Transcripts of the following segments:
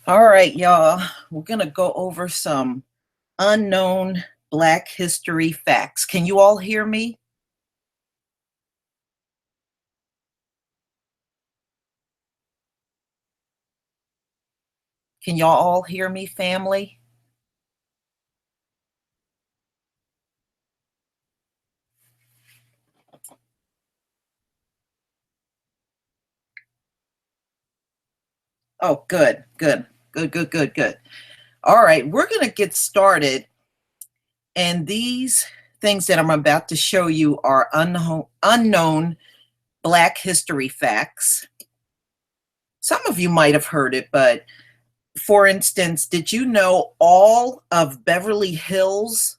All right, y'all, we're going to go over some unknown Black history facts. Can you all hear me? Can y'all all hear me, family? Oh, good, good, good, good, good, good. All right, we're going to get started. And these things that I'm about to show you are unknown Black history facts. Some of you might have heard it, but for instance, did you know all of Beverly Hills,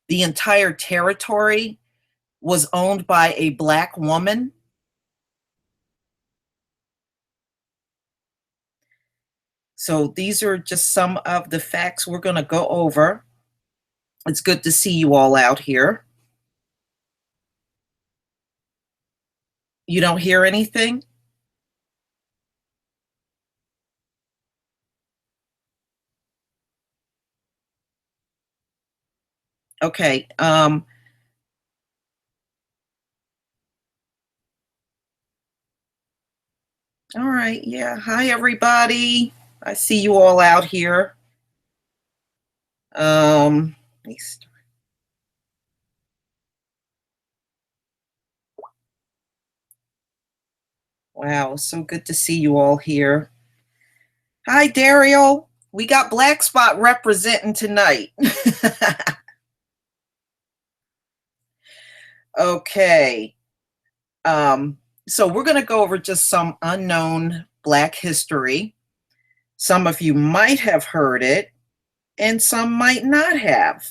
the entire territory, was owned by a Black woman? So these are just some of the facts we're going to go over. It's good to see you all out here. You don't hear anything? Okay. All right. Yeah. Hi, everybody. I see you all out here. Let me start. Wow, so good to see you all here. Hi, Dario. We got Black Spot representing tonight. Okay. So we're going to go over just some unknown Black history. Some of you might have heard it, and some might not have.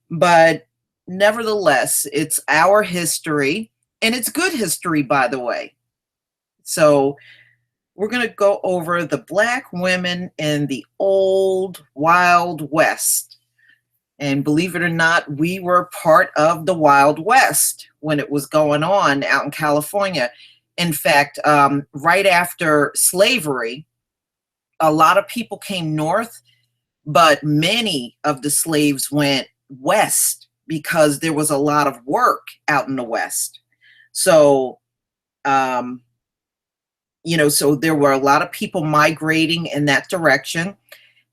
But nevertheless, it's our history, and it's good history, by the way. So we're going to go over the Black women in the old Wild West. And believe it or not, we were part of the Wild West when it was going on out in California. In fact, right after slavery, a lot of people came north, but many of the slaves went west because there was a lot of work out in the West. So, so there were a lot of people migrating in that direction.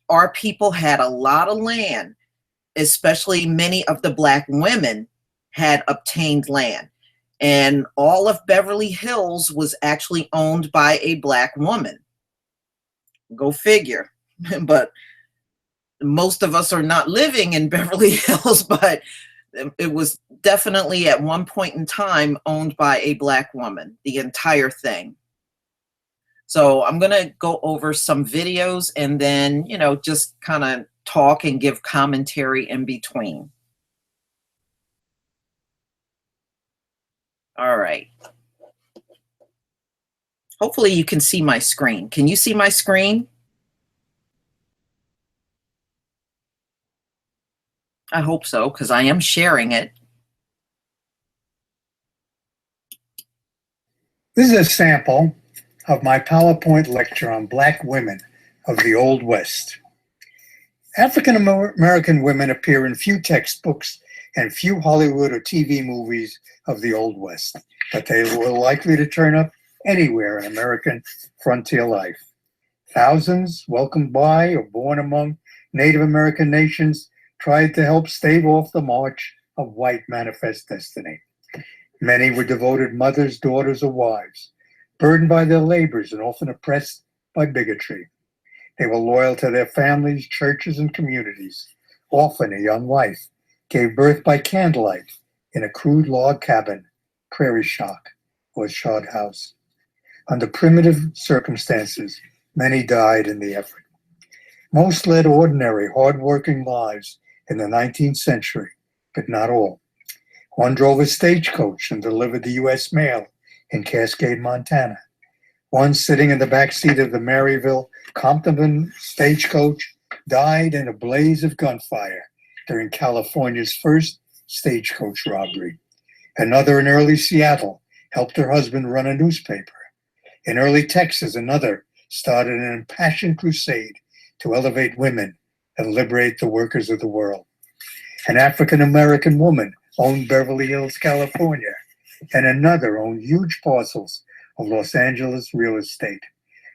Our people had a lot of land, especially many of the Black women had obtained land. And all of Beverly Hills was actually owned by a Black woman. Go figure. But most of us are not living in Beverly Hills, but it was definitely at one point in time owned by a Black woman, the entire thing. So I'm going to go over some videos and then, just kind of talk and give commentary in between. All right. Hopefully you can see my screen. Can you see my screen? I hope so, because I am sharing it. This is a sample of my PowerPoint lecture on Black women of the Old West. African American women appear in few textbooks and few Hollywood or TV movies of the Old West, but they were likely to turn up anywhere in American frontier life. Thousands welcomed by or born among Native American nations tried to help stave off the march of white manifest destiny. Many were devoted mothers, daughters, or wives, burdened by their labors and often oppressed by bigotry. They were loyal to their families, churches, and communities. Often a young wife gave birth by candlelight in a crude log cabin, prairie shock, or shod house. Under primitive circumstances, many died in the effort. Most led ordinary, hard-working lives in the 19th century, but not all. One drove a stagecoach and delivered the U.S. mail in Cascade, Montana. One, sitting in the back seat of the Maryville Compton stagecoach, died in a blaze of gunfire during California's first stagecoach robbery. Another in early Seattle helped her husband run a newspaper. In early Texas, another started an impassioned crusade to elevate women and liberate the workers of the world. An African-American woman owned Beverly Hills, California, and another owned huge parcels of Los Angeles real estate.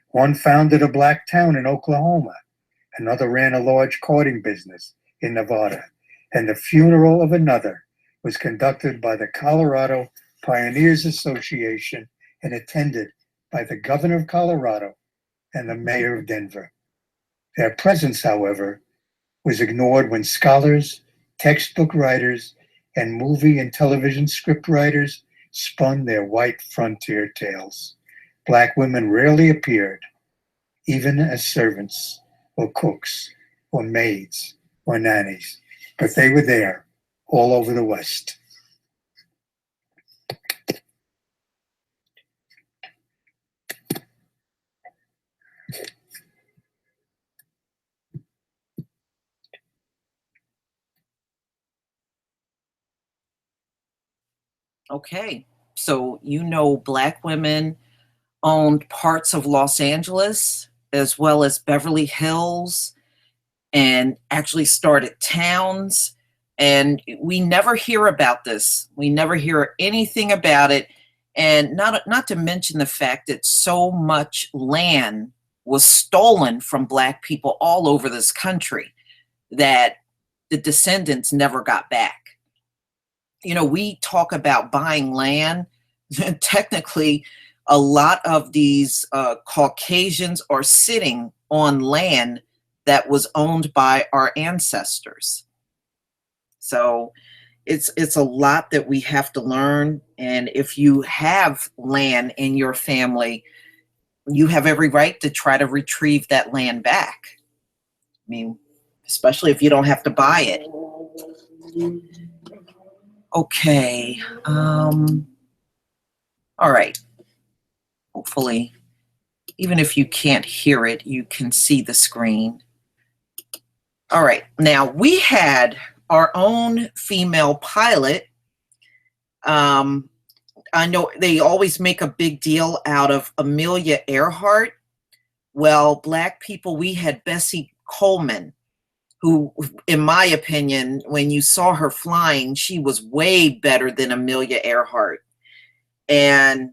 One founded a black town in Oklahoma. Another ran a large carding business in Nevada. And the funeral of another was conducted by the Colorado Pioneers Association and attended by the governor of Colorado and the mayor of Denver. Their presence, however, was ignored when scholars, textbook writers, and movie and television script writers spun their white frontier tales. Black women rarely appeared, even as servants or cooks or maids or nannies, but they were there all over the West. Okay, so Black women owned parts of Los Angeles as well as Beverly Hills and actually started towns. And we never hear about this. We never hear anything about it. And not to mention the fact that so much land was stolen from Black people all over this country that the descendants never got back. We talk about buying land. Technically, a lot of these Caucasians are sitting on land that was owned by our ancestors. So it's a lot that we have to learn. And if you have land in your family, you have every right to try to retrieve that land back. I mean, especially if you don't have to buy it. Okay. All right. Hopefully, even if you can't hear it, you can see the screen. All right. Now, we had our own female pilot. I know they always make a big deal out of Amelia Earhart. Well, Black people, we had Bessie Coleman, who, in my opinion, when you saw her flying, she was way better than Amelia Earhart. And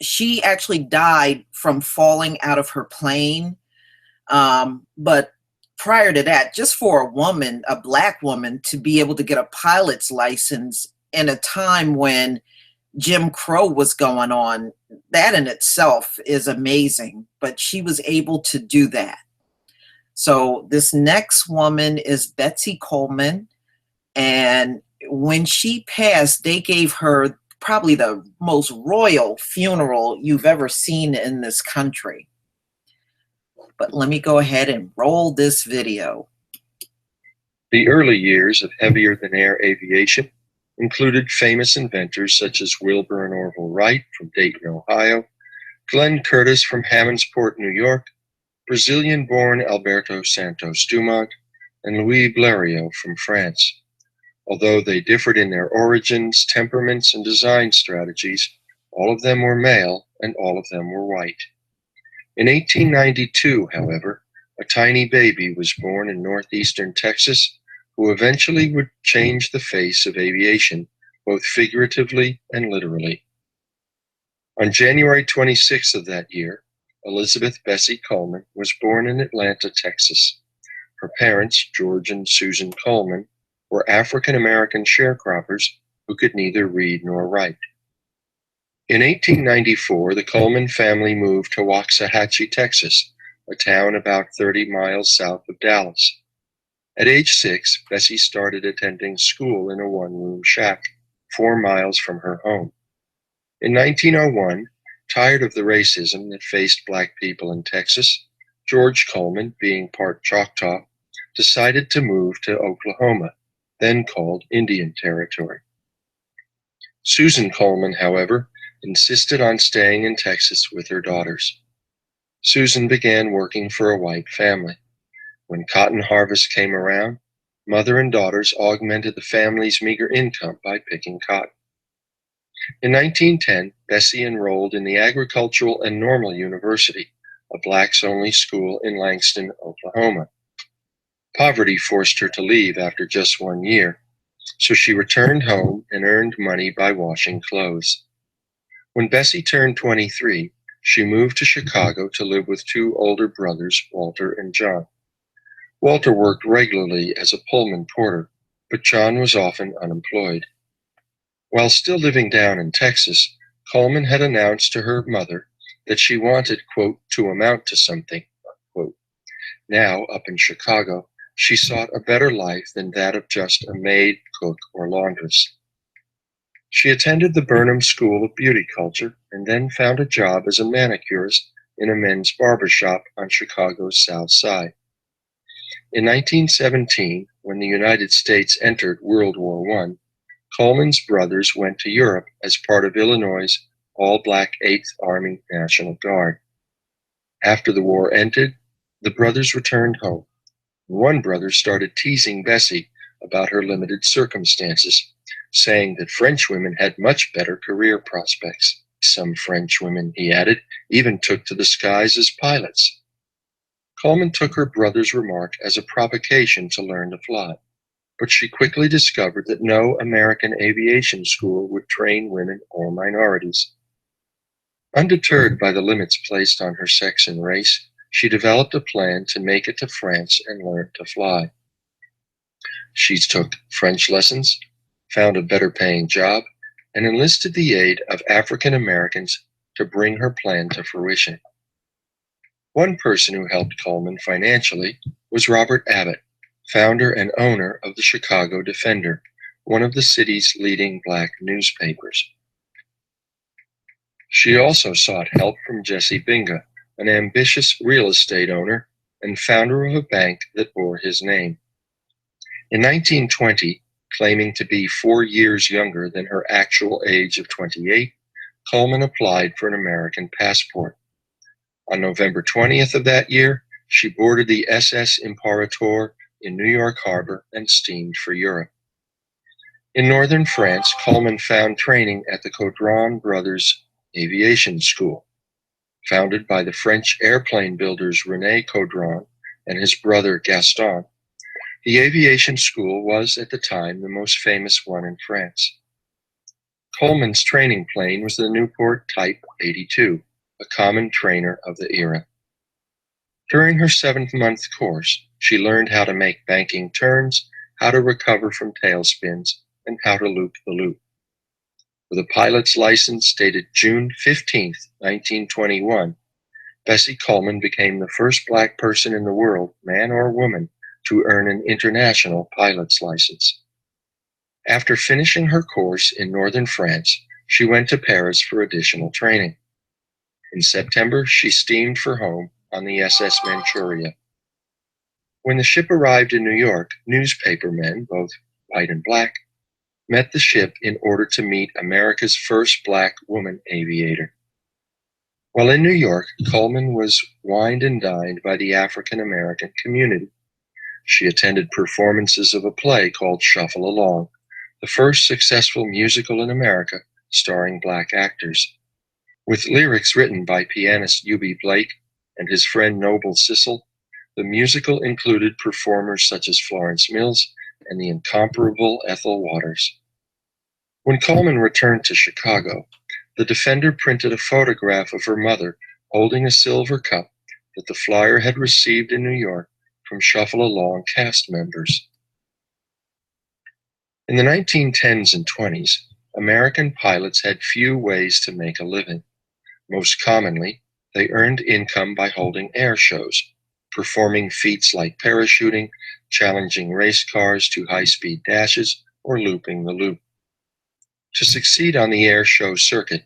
she actually died from falling out of her plane. But prior to that, just for a woman, a Black woman, to be able to get a pilot's license in a time when Jim Crow was going on, that in itself is amazing. But she was able to do that. So this next woman is Bessie Coleman. And when she passed, they gave her probably the most royal funeral you've ever seen in this country. But let me go ahead and roll this video. The early years of heavier-than-air aviation included famous inventors such as Wilbur and Orville Wright from Dayton, Ohio, Glenn Curtiss from Hammondsport, New York, Brazilian-born Alberto Santos Dumont, and Louis Blériot from France. Although they differed in their origins, temperaments, and design strategies, all of them were male and all of them were white. In 1892, however, a tiny baby was born in northeastern Texas who eventually would change the face of aviation, both figuratively and literally. On January 26th of that year, Elizabeth Bessie Coleman was born in Atlanta, Texas. Her parents, George and Susan Coleman, were African-American sharecroppers who could neither read nor write. In 1894, the Coleman family moved to Waxahachie, Texas, a town about 30 miles south of Dallas. At age 6, Bessie started attending school in a one-room shack, 4 miles from her home. In 1901, tired of the racism that faced Black people in Texas, George Coleman, being part Choctaw, decided to move to Oklahoma, then called Indian Territory. Susan Coleman, however, insisted on staying in Texas with her daughters. Susan began working for a white family. When cotton harvest came around, mother and daughters augmented the family's meager income by picking cotton. In 1910, Bessie enrolled in the Agricultural and Normal University, a blacks-only school in Langston, Oklahoma. Poverty forced her to leave after just 1 year, so she returned home and earned money by washing clothes. When Bessie turned 23, she moved to Chicago to live with 2 older brothers, Walter and John. Walter worked regularly as a Pullman porter, but John was often unemployed. While still living down in Texas, Coleman had announced to her mother that she wanted, quote, to amount to something, unquote. Now, up in Chicago, she sought a better life than that of just a maid, cook, or laundress. She attended the Burnham School of Beauty Culture and then found a job as a manicurist in a men's barber shop on Chicago's South Side. In 1917, when the United States entered World War I, Coleman's brothers went to Europe as part of Illinois' all-black 8th Army National Guard. After the war ended, the brothers returned home. One brother started teasing Bessie about her limited circumstances, saying that French women had much better career prospects. Some French women, he added, even took to the skies as pilots. Coleman took her brother's remark as a provocation to learn to fly, but she quickly discovered that no American aviation school would train women or minorities. Undeterred by the limits placed on her sex and race, she developed a plan to make it to France and learn to fly. She took French lessons, found a better paying job, and enlisted the aid of African Americans to bring her plan to fruition. One person who helped Coleman financially was Robert Abbott, founder and owner of the Chicago Defender, one of the city's leading black newspapers. She also sought help from Jesse Binga, an ambitious real estate owner and founder of a bank that bore his name. In 1920, claiming to be 4 years younger than her actual age of 28, Coleman applied for an American passport. On November 20th of that year, she boarded the SS Imperator in New York Harbor and steamed for Europe. In northern France, Coleman found training at the Caudron Brothers Aviation School. Founded by the French airplane builders René Caudron and his brother Gaston, the aviation school was at the time the most famous one in France. Coleman's training plane was the Newport Type 82, a common trainer of the era. During her 7-month course, she learned how to make banking turns, how to recover from tailspins, and how to loop the loop. With a pilot's license dated June 15, 1921, Bessie Coleman became the first black person in the world, man or woman, to earn an international pilot's license. After finishing her course in northern France, she went to Paris for additional training. In September, she steamed for home on the SS Manchuria. When the ship arrived in New York, newspapermen, both white and black, met the ship in order to meet America's first black woman aviator. While in New York, Coleman was wined and dined by the African American community. She attended performances of a play called Shuffle Along, the first successful musical in America starring black actors. With lyrics written by pianist U.B. Blake and his friend Noble Sissel, the musical included performers such as Florence Mills and the incomparable Ethel Waters. When Coleman returned to Chicago, the Defender printed a photograph of her mother holding a silver cup that the flyer had received in New York from Shuffle Along cast members. In the 1910s and 20s, American pilots had few ways to make a living. Most commonly, they earned income by holding air shows, performing feats like parachuting, challenging race cars to high-speed dashes, or looping the loop. To succeed on the air show circuit,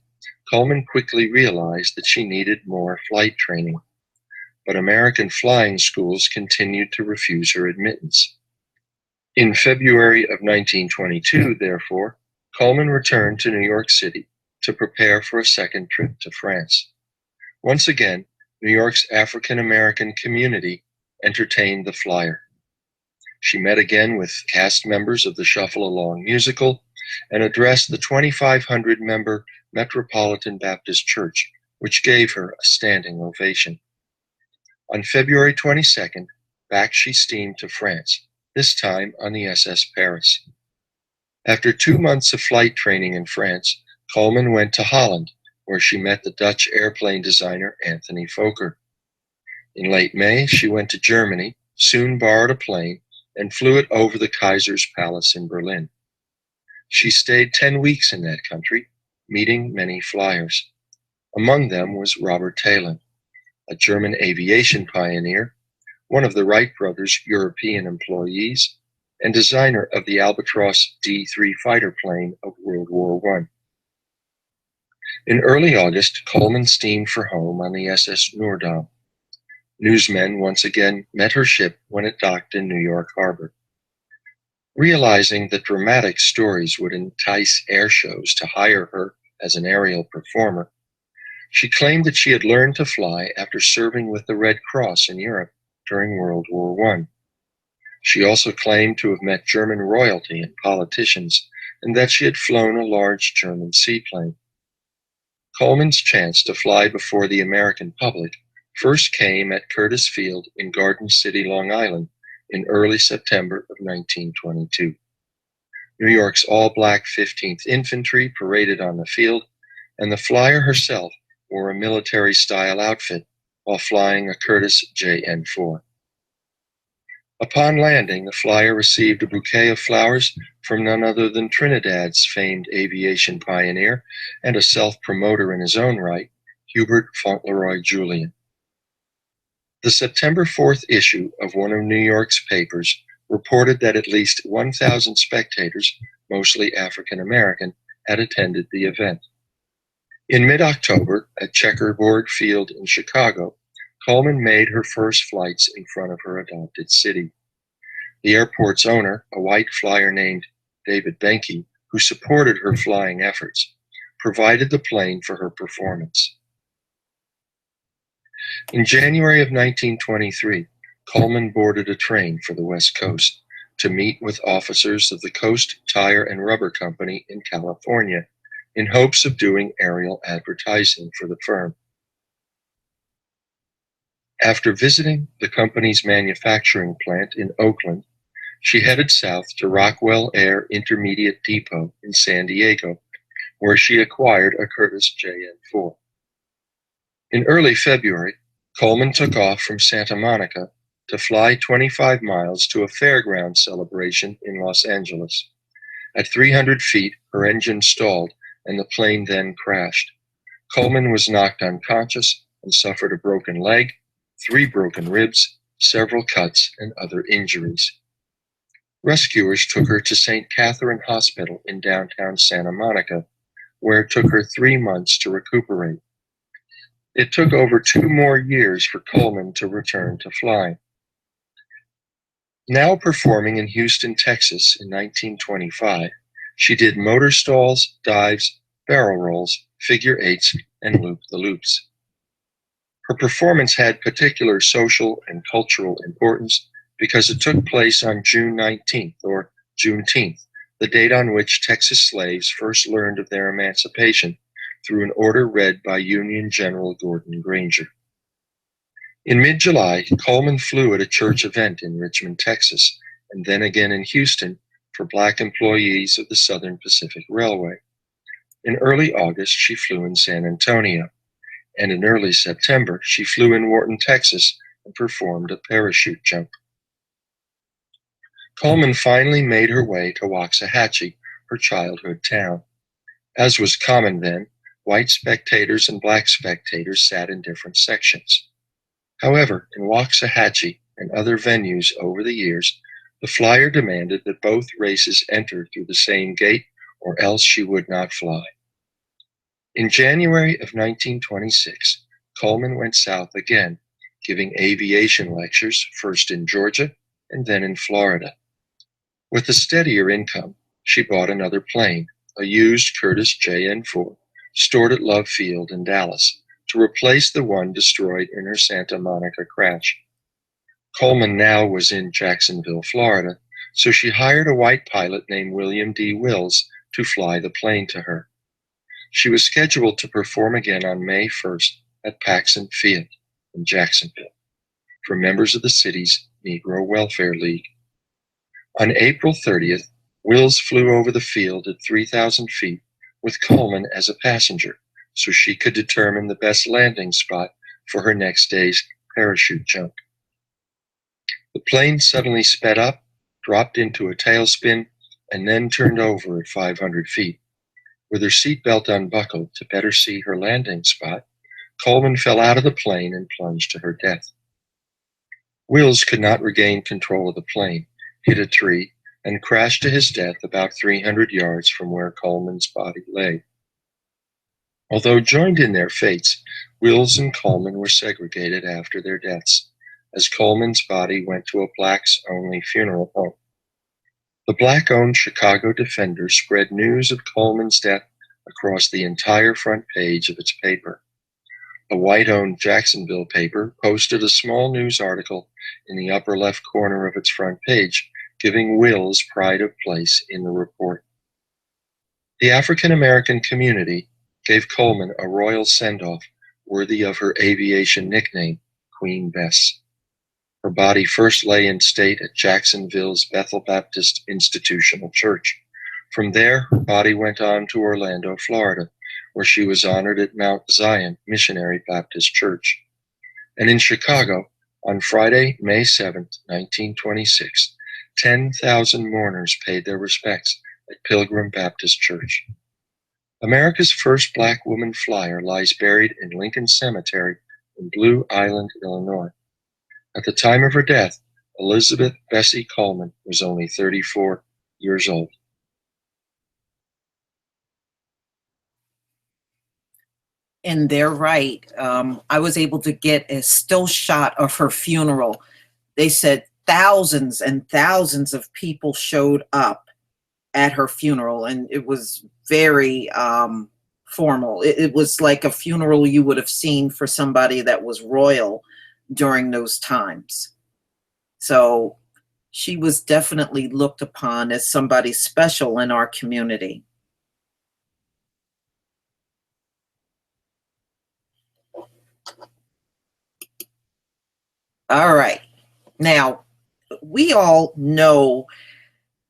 Coleman quickly realized that she needed more flight training. But American flying schools continued to refuse her admittance. In February of 1922, therefore, Coleman returned to New York City to prepare for a second trip to France. Once again, New York's African American community entertained the flyer. She met again with cast members of the Shuffle Along musical and addressed the 2,500-member Metropolitan Baptist Church, which gave her a standing ovation. On February 22nd, back she steamed to France, this time on the SS Paris. After 2 months of flight training in France, Coleman went to Holland, where she met the Dutch airplane designer Anthony Fokker. In late May, she went to Germany, soon borrowed a plane, and flew it over the Kaiser's Palace in Berlin. She stayed 10 weeks in that country, meeting many flyers. Among them was Robert Taylor, a German aviation pioneer, one of the Wright brothers' European employees, and designer of the Albatros D-3 fighter plane of World War I. In early August, Coleman steamed for home on the SS Noordam. Newsmen once again met her ship when it docked in New York Harbor. Realizing that dramatic stories would entice air shows to hire her as an aerial performer, she claimed that she had learned to fly after serving with the Red Cross in Europe during World War I. She also claimed to have met German royalty and politicians, and that she had flown a large German seaplane. Coleman's chance to fly before the American public first came at Curtiss Field in Garden City, Long Island, in early September of 1922. New York's all-black 15th Infantry paraded on the field, and the flyer herself wore a military-style outfit while flying a Curtiss JN-4. Upon landing, the flyer received a bouquet of flowers from none other than Trinidad's famed aviation pioneer and a self-promoter in his own right, Hubert Fauntleroy-Julian. The September 4th issue of one of New York's papers reported that at least 1,000 spectators, mostly African American, had attended the event. In mid-October, at Checkerboard Field in Chicago, Coleman made her first flights in front of her adopted city. The airport's owner, a white flyer named David Benke, who supported her flying efforts, provided the plane for her performance. In January of 1923, Coleman boarded a train for the West Coast to meet with officers of the Coast Tire and Rubber Company in California in hopes of doing aerial advertising for the firm. After visiting the company's manufacturing plant in Oakland, she headed south to Rockwell Air Intermediate Depot in San Diego, where she acquired a Curtiss JN-4. In early February, Coleman took off from Santa Monica to fly 25 miles to a fairground celebration in Los Angeles. At 300 feet, her engine stalled and the plane then crashed. Coleman was knocked unconscious and suffered a broken leg, 3 broken ribs, several cuts, and other injuries. Rescuers took her to St. Catherine Hospital in downtown Santa Monica, where it took her 3 months to recuperate. It took over 2 more years for Coleman to return to flying. Now performing in Houston, Texas in 1925, she did motor stalls, dives, barrel rolls, figure eights, and loop-the-loops. Her performance had particular social and cultural importance because it took place on June 19th, or Juneteenth, the date on which Texas slaves first learned of their emancipation through an order read by Union General Gordon Granger. In mid-July, Coleman flew at a church event in Richmond, Texas, and then again in Houston for Black employees of the Southern Pacific Railway. In early August, she flew in San Antonio, and in early September, she flew in Wharton, Texas, and performed a parachute jump. Coleman finally made her way to Waxahachie, her childhood town. As was common then, white spectators and black spectators sat in different sections. However, in Waxahachie and other venues over the years, the flyer demanded that both races enter through the same gate or else she would not fly. In January of 1926, Coleman went south again, giving aviation lectures first in Georgia and then in Florida. With a steadier income, she bought another plane, a used Curtiss JN-4, stored at Love Field in Dallas, to replace the one destroyed in her Santa Monica crash. Coleman now was in Jacksonville, Florida, so she hired a white pilot named William D. Wills to fly the plane to her. She was scheduled to perform again on May 1st at Paxson Field in Jacksonville for members of the city's Negro Welfare League. On April 30th, Wills flew over the field at 3,000 feet with Coleman as a passenger so she could determine the best landing spot for her next day's parachute jump. The plane suddenly sped up, dropped into a tailspin, and then turned over at 500 feet. With her seatbelt unbuckled to better see her landing spot, Coleman fell out of the plane and plunged to her death. Wills could not regain control of the plane, hit a tree, and crashed to his death about 300 yards from where Coleman's body lay. Although joined in their fates, Wills and Coleman were segregated after their deaths, as Coleman's body went to a blacks-only funeral home. The black-owned Chicago Defender spread news of Coleman's death across the entire front page of its paper. A white-owned Jacksonville paper posted a small news article in the upper left corner of its front page, giving Wills pride of place in the report. The African-American community gave Coleman a royal send-off worthy of her aviation nickname, Queen Bess. Her body first lay in state at Jacksonville's Bethel Baptist Institutional Church. From there, her body went on to Orlando, Florida, where she was honored at Mount Zion Missionary Baptist Church. And in Chicago, on Friday, May 7th, 1926, 10,000 mourners paid their respects at Pilgrim Baptist Church. America's first black woman flyer lies buried in Lincoln Cemetery in Blue Island, Illinois. At the time of her death, Elizabeth Bessie Coleman was only 34 years old. And they're right. I was able to get a still shot of her funeral. They said thousands and thousands of people showed up at her funeral, and it was very formal. It was like a funeral you would have seen for somebody that was royal during those times. So she was definitely looked upon as somebody special in our community. All right. Now, we all know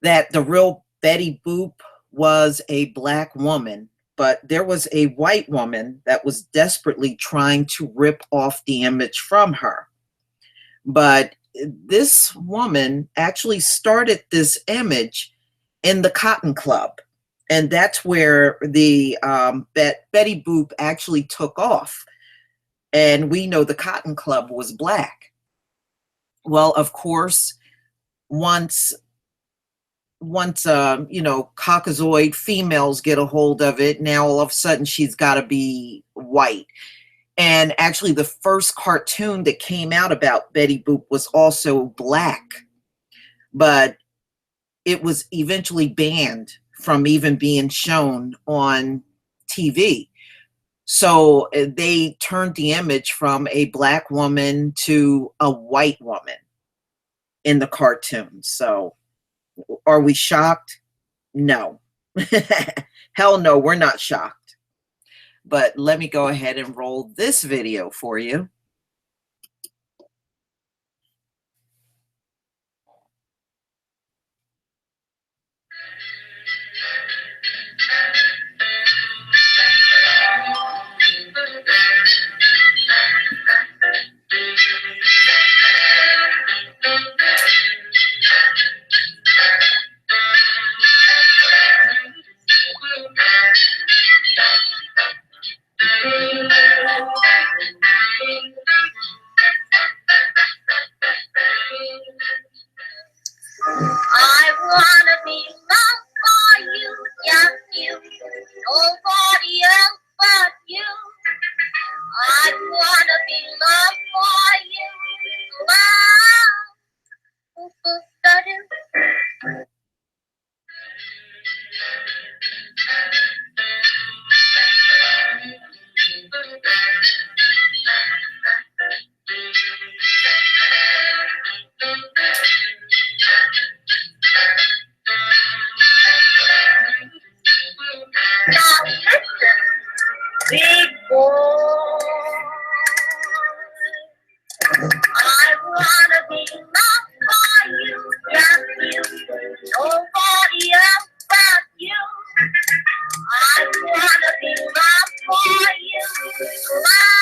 that the real Betty Boop was a black woman, but there was a white woman that was desperately trying to rip off the image from her. But this woman actually started this image in the Cotton Club. And that's where the Betty Boop actually took off. And we know the Cotton Club was black. Well, of course, once Caucasoid females get a hold of it, now all of a sudden she's got to be white. And actually, the first cartoon that came out about Betty Boop was also black, but it was eventually banned from even being shown on TV. So they turned the image from a black woman to a white woman in the cartoon. So are we shocked? No. Hell no, we're not shocked. But let me go ahead and roll this video for you. Big boy, I wanna be loved by you, just you, nobody else but you. I wanna be loved by you, love.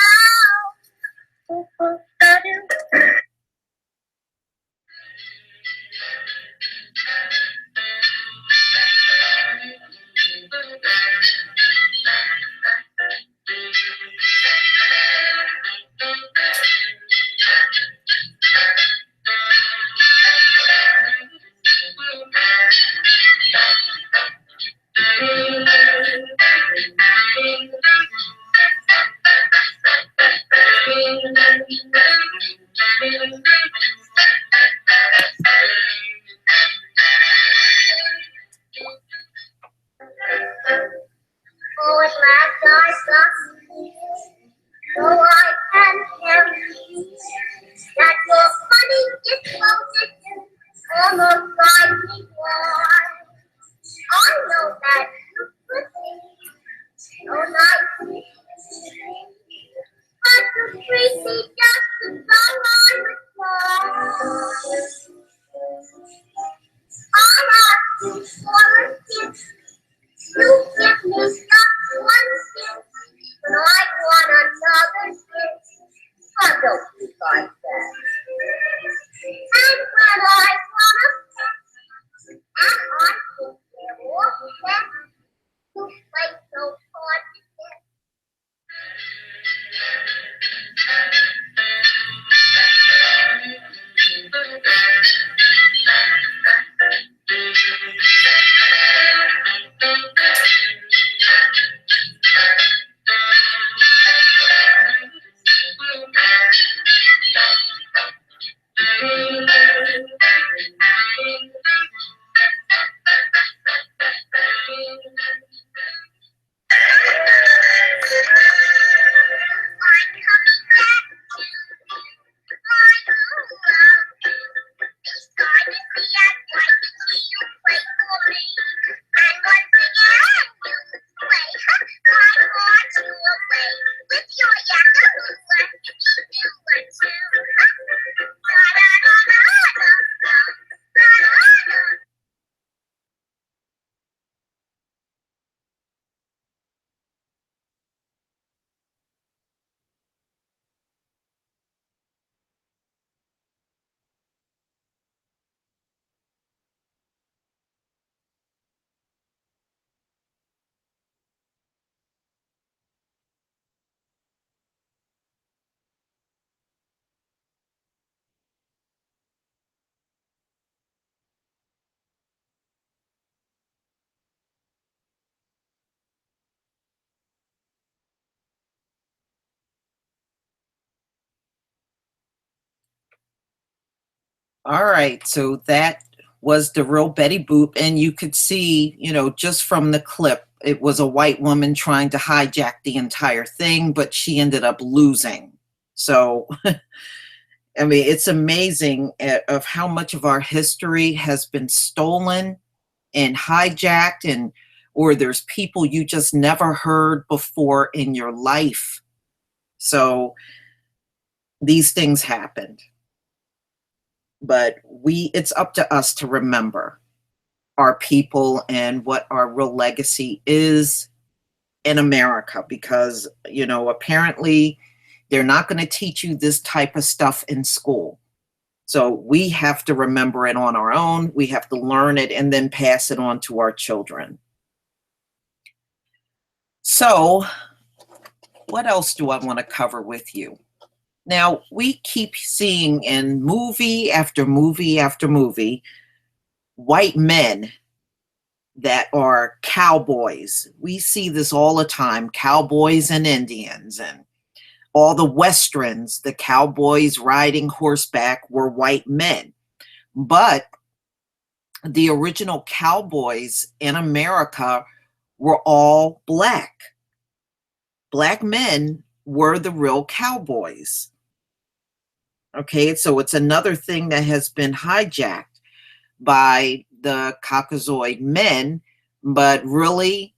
Oh, at last I succeed, so I can tell you that your funny disposition almost drives me wild. I know that you could be so nice, but you treat me just as though I was wrong. I'll ask you for a kiss. You give me just one kiss, but I want another kiss. Oh, don't be like that. And when I want a kiss, and I think they're all set, you play so hard to get. All right, so that was the real Betty Boop, and you could see, just from the clip, it was a white woman trying to hijack the entire thing, but she ended up losing. So, I mean, it's amazing of how much of our history has been stolen and hijacked, or there's people you just never heard before in your life. So these things happened. But it's up to us to remember our people and what our real legacy is in America, because apparently they're not going to teach you this type of stuff in school. So we have to remember it on our own. We have to learn it and then pass it on to our children. So what else do I want to cover with you? Now, we keep seeing in movie after movie after movie white men that are cowboys. We see this all the time, cowboys and Indians, and all the Westerns, the cowboys riding horseback were white men. But the original cowboys in America were all black. Black men were the real cowboys. Okay, so it's another thing that has been hijacked by the Caucasoid men, but really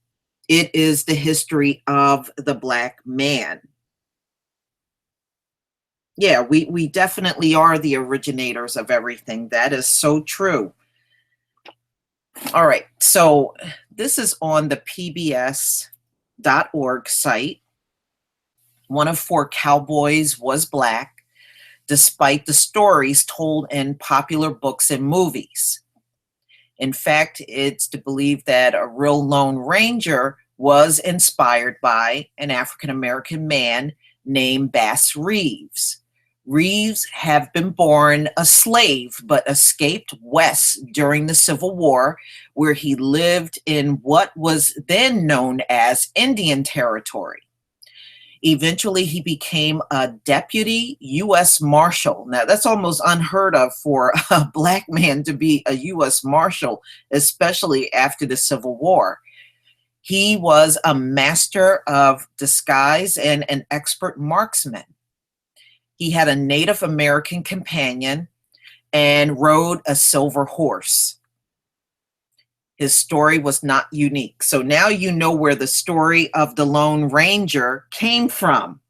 it is the history of the black man. Yeah, we definitely are the originators of everything. That is so true. All right, so this is on the PBS.org site. One of four cowboys was black, despite the stories told in popular books and movies. In fact, it's to believe that a real Lone Ranger was inspired by an African American man named Bass Reeves. Reeves had been born a slave but escaped west during the Civil War, where he lived in what was then known as Indian Territory. Eventually, he became a deputy U.S. Marshal. Now, that's almost unheard of for a black man to be a U.S. Marshal, especially after the Civil War. He was a master of disguise and an expert marksman. He had a Native American companion and rode a silver horse. His story was not unique. So now you know where the story of the Lone Ranger came from.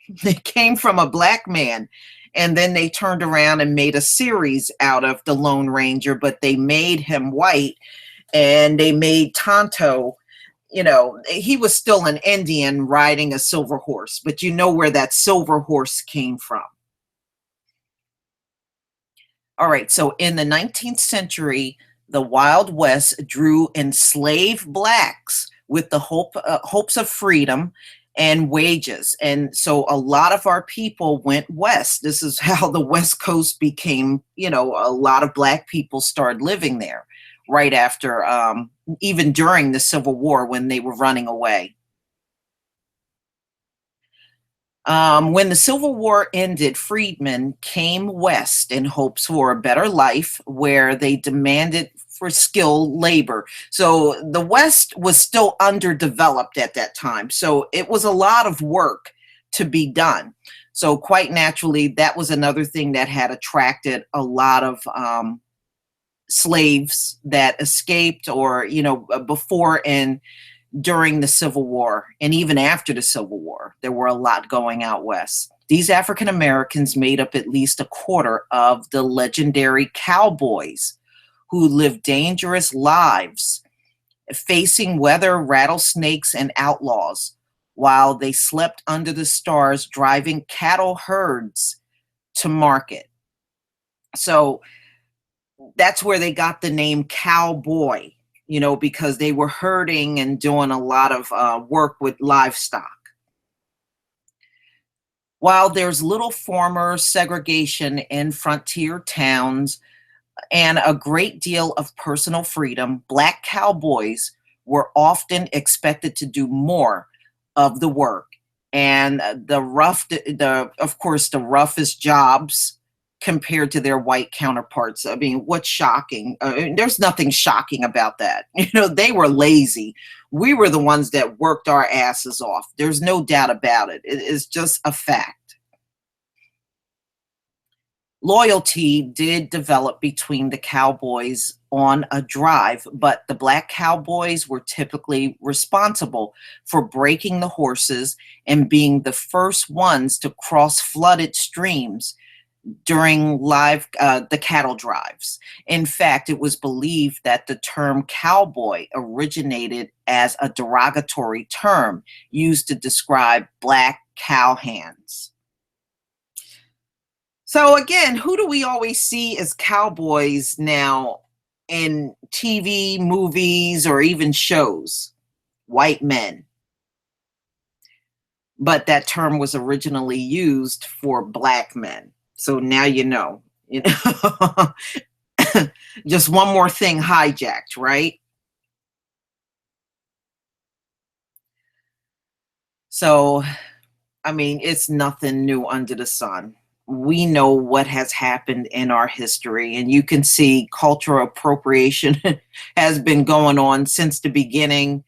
It came from a black man. And then they turned around and made a series out of the Lone Ranger, but they made him white and they made Tonto, he was still an Indian riding a silver horse, but you know where that silver horse came from. All right, so in the 19th century, the Wild West drew enslaved blacks with the hopes of freedom and wages. And so a lot of our people went west. This is how the West Coast became, a lot of black people started living there right after, even during the Civil War when they were running away. When the Civil War ended, freedmen came west in hopes for a better life where they demanded for skilled labor. So the West was still underdeveloped at that time. So it was a lot of work to be done. So quite naturally, that was another thing that had attracted a lot of slaves that escaped or, before and during the Civil War and even after the Civil War. There were a lot going out west. These African Americans made up at least a quarter of the legendary cowboys who lived dangerous lives, facing weather, rattlesnakes, and outlaws, while they slept under the stars, driving cattle herds to market. So that's where they got the name cowboy, because they were herding and doing a lot of work with livestock. While there's little former segregation in frontier towns and a great deal of personal freedom, black cowboys were often expected to do more of the work. And of course, the roughest jobs compared to their white counterparts. I mean, what's shocking? There's nothing shocking about that. They were lazy. We were the ones that worked our asses off. There's no doubt about it. It is just a fact. Loyalty did develop between the cowboys on a drive, but the black cowboys were typically responsible for breaking the horses and being the first ones to cross flooded streams during the cattle drives. In fact, it was believed that the term cowboy originated as a derogatory term used to describe black cowhands. So again, who do we always see as cowboys now in TV, movies, or even shows? White men. But that term was originally used for black men. So now you know. Just one more thing hijacked, right? So, I mean, it's nothing new under the sun. we know what has happened in our history, and you can see cultural appropriation has been going on since the beginning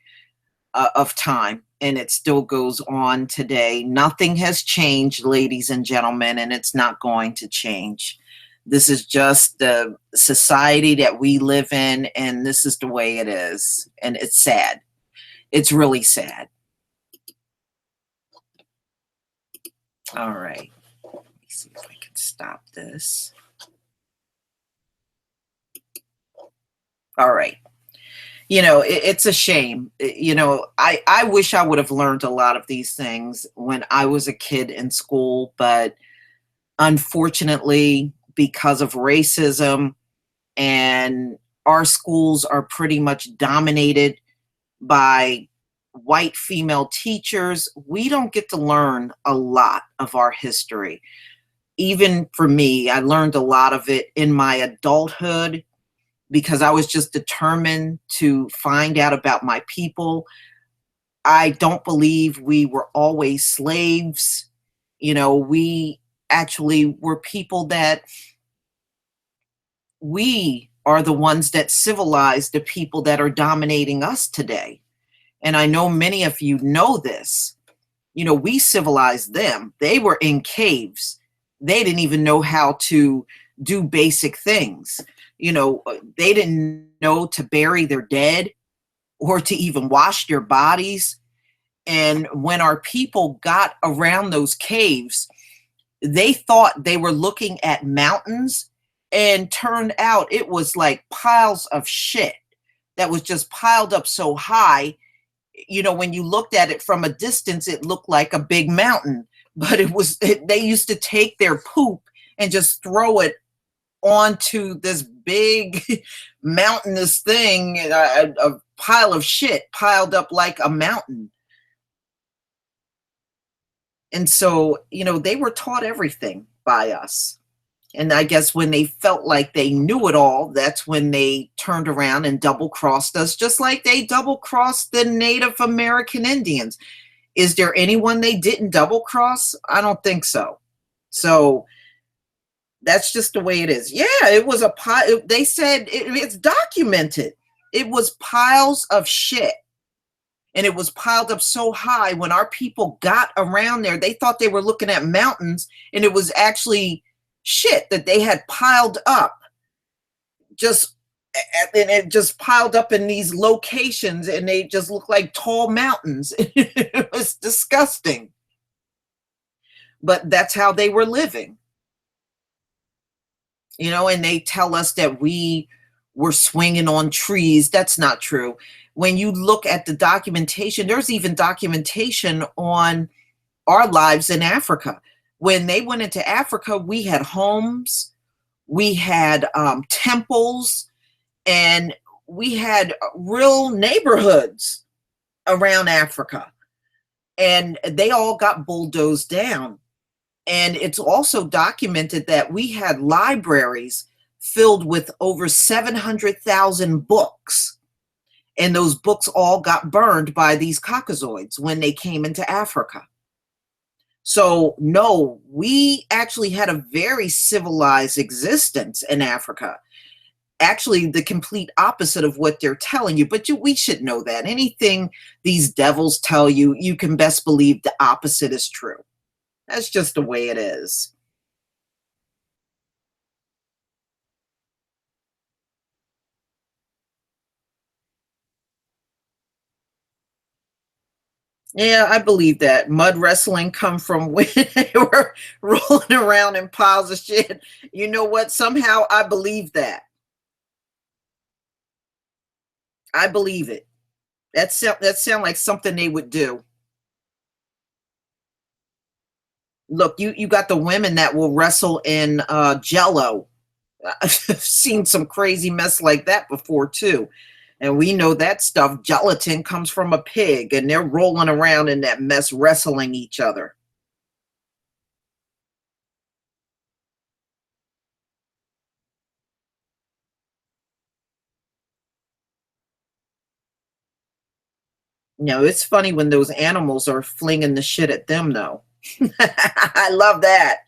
of time, and it still goes on today. Nothing has changed, ladies and gentlemen, and it's not going to change. This is just the society that we live in, and this is the way it is. And it's sad. It's really sad. All right. Let me see if I can stop this. All right. It's a shame. I wish I would have learned a lot of these things when I was a kid in school, but unfortunately, because of racism, and our schools are pretty much dominated by white female teachers, we don't get to learn a lot of our history. Even for me, I learned a lot of it in my adulthood because I was just determined to find out about my people. I don't believe we were always slaves. We actually were people that we are the ones that civilize the people that are dominating us today. And I know many of you know this. We civilized them. They were in caves. They didn't even know how to do basic things. They didn't know to bury their dead or to even wash their bodies. And when our people got around those caves, they thought they were looking at mountains, and turned out it was like piles of shit that was just piled up so high. When you looked at it from a distance, it looked like a big mountain, but they used to take their poop and just throw it onto this big mountainous thing, a pile of shit piled up like a mountain. And so, they were taught everything by us. And I guess when they felt like they knew it all, that's when they turned around and double crossed us, just like they double crossed the Native American Indians. Is there anyone they didn't double cross? I don't think so. So that's just the way it is. Yeah, it was a pile. They said it's documented. It was piles of shit. And it was piled up so high when our people got around there, they thought they were looking at mountains, and it was actually shit that they had piled up. And it just piled up in these locations, and they just looked like tall mountains. It was disgusting. But that's how they were living. And they tell us that we were swinging on trees. That's not true. When you look at the documentation, there's even documentation on our lives in Africa. When they went into Africa, we had homes, we had temples, and we had real neighborhoods around Africa. And they all got bulldozed down. And it's also documented that we had libraries filled with over 700,000 books. And those books all got burned by these caucasoids when they came into Africa. So, no, we actually had a very civilized existence in Africa. Actually, the complete opposite of what they're telling you. But we should know that. Anything these devils tell you, you can best believe the opposite is true. That's just the way it is. Yeah, I believe that. Mud wrestling come from when they were rolling around in piles of shit. You know what? Somehow I believe that. I believe it. That sound like something they would do. Look, you got the women that will wrestle in Jello. I've seen some crazy mess like that before too. And we know that stuff, gelatin comes from a pig, and they're rolling around in that mess, wrestling each other. It's funny when those animals are flinging the shit at them, though. I love that.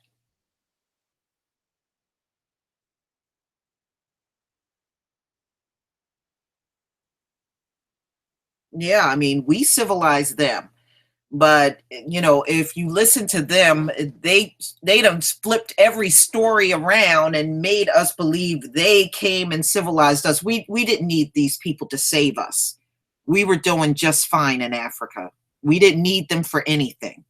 Yeah, I mean, we civilized them. But if you listen to them, they done flipped every story around and made us believe they came and civilized us. We didn't need these people to save us. We were doing just fine in Africa. We didn't need them for anything.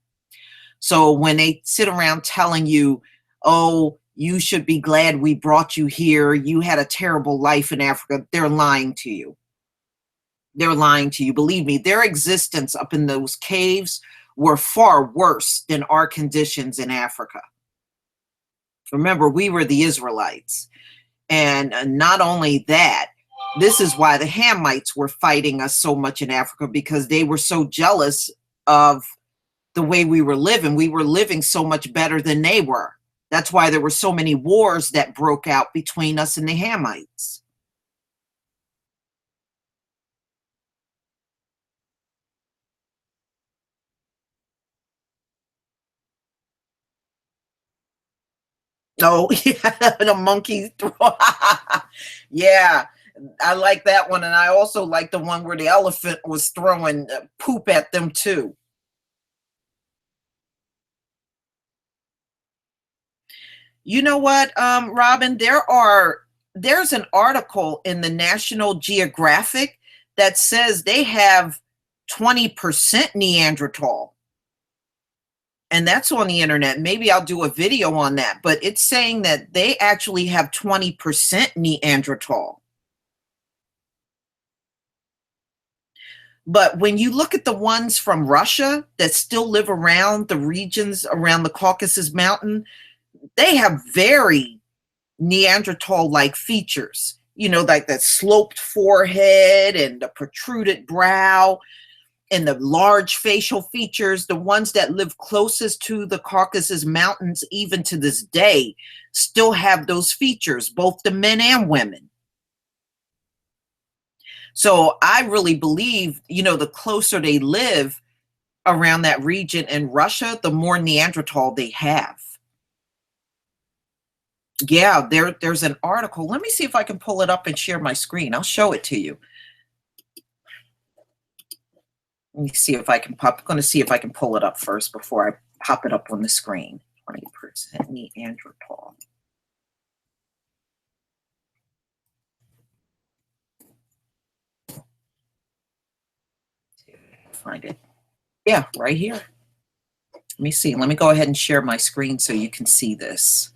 So when they sit around telling you, oh, you should be glad we brought you here, you had a terrible life in Africa, they're lying to you. They're lying to you. Believe me, their existence up in those caves were far worse than our conditions in Africa. Remember, we were the Israelites. And not only that, this is why the Hamites were fighting us so much in Africa, because they were so jealous of the way we were living. We were living so much better than they were. That's why there were so many wars that broke out between us and the Hamites. Oh, yeah, the monkey throw. Yeah, I like that one. And I also like the one where the elephant was throwing poop at them too. You know what, Robin? There's an article in the National Geographic that says they have 20% Neanderthal. And that's on the internet. Maybe I'll do a video on that. But it's saying that they actually have 20% Neanderthal. But when you look at the ones from Russia that still live around the regions around the Caucasus Mountain, they have very Neanderthal-like features. Like that sloped forehead and the protruded brow and the large facial features. The ones that live closest to the Caucasus Mountains, even to this day, still have those features, both the men and women. So I really believe, the closer they live around that region in Russia, the more Neanderthal they have. Yeah, there's an article. Let me see if I can pull it up and share my screen. I'll show it to you. Let me see if I can I'm going to see if I can pull it up first before I pop it up on the screen. 20% Neanderthal. Find it. Yeah, right here. Let me see. Let me go ahead and share my screen so you can see this.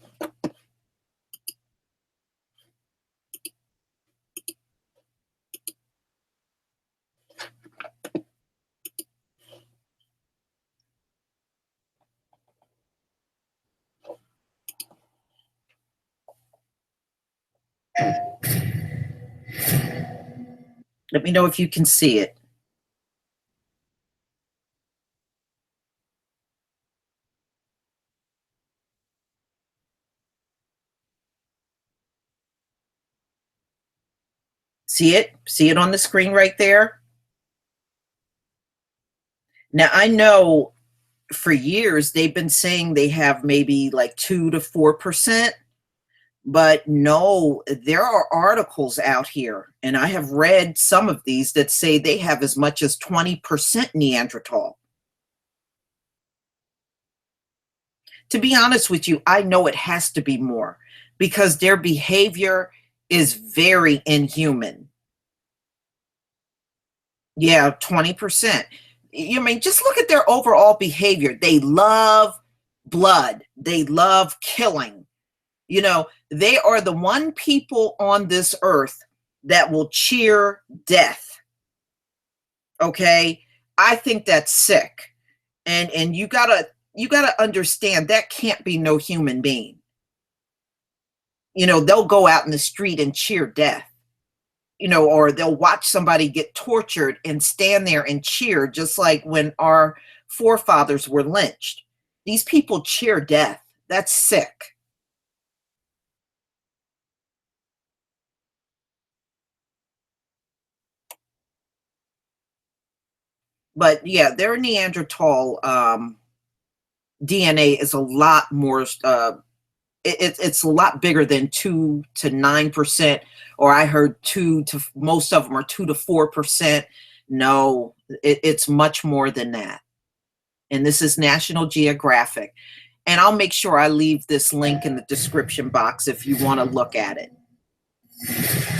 Let me know if you can see it. See it? See it on the screen right there? Now, I know for years they've been saying they have maybe like 2 to 4%, but no, there are articles out here, and I have read some of these that say they have as much as 20% Neanderthal. To be honest with you, I know it has to be more because their behavior is very inhuman. Yeah, 20%. Just look at their overall behavior. They love blood. They love killing. They are the one people on this earth that will cheer death. Okay? I think that's sick. And you gotta understand that can't be no human being. They'll go out in the street and cheer death. Or they'll watch somebody get tortured and stand there and cheer, just like when our forefathers were lynched. These people cheer death. That's sick. But yeah, their Neanderthal DNA is a lot more. It's a lot bigger than 2 to 9%, or I heard most of them are 2 to 4%. No, it's much more than that. And this is National Geographic. And I'll make sure I leave this link in the description box if you want to look at it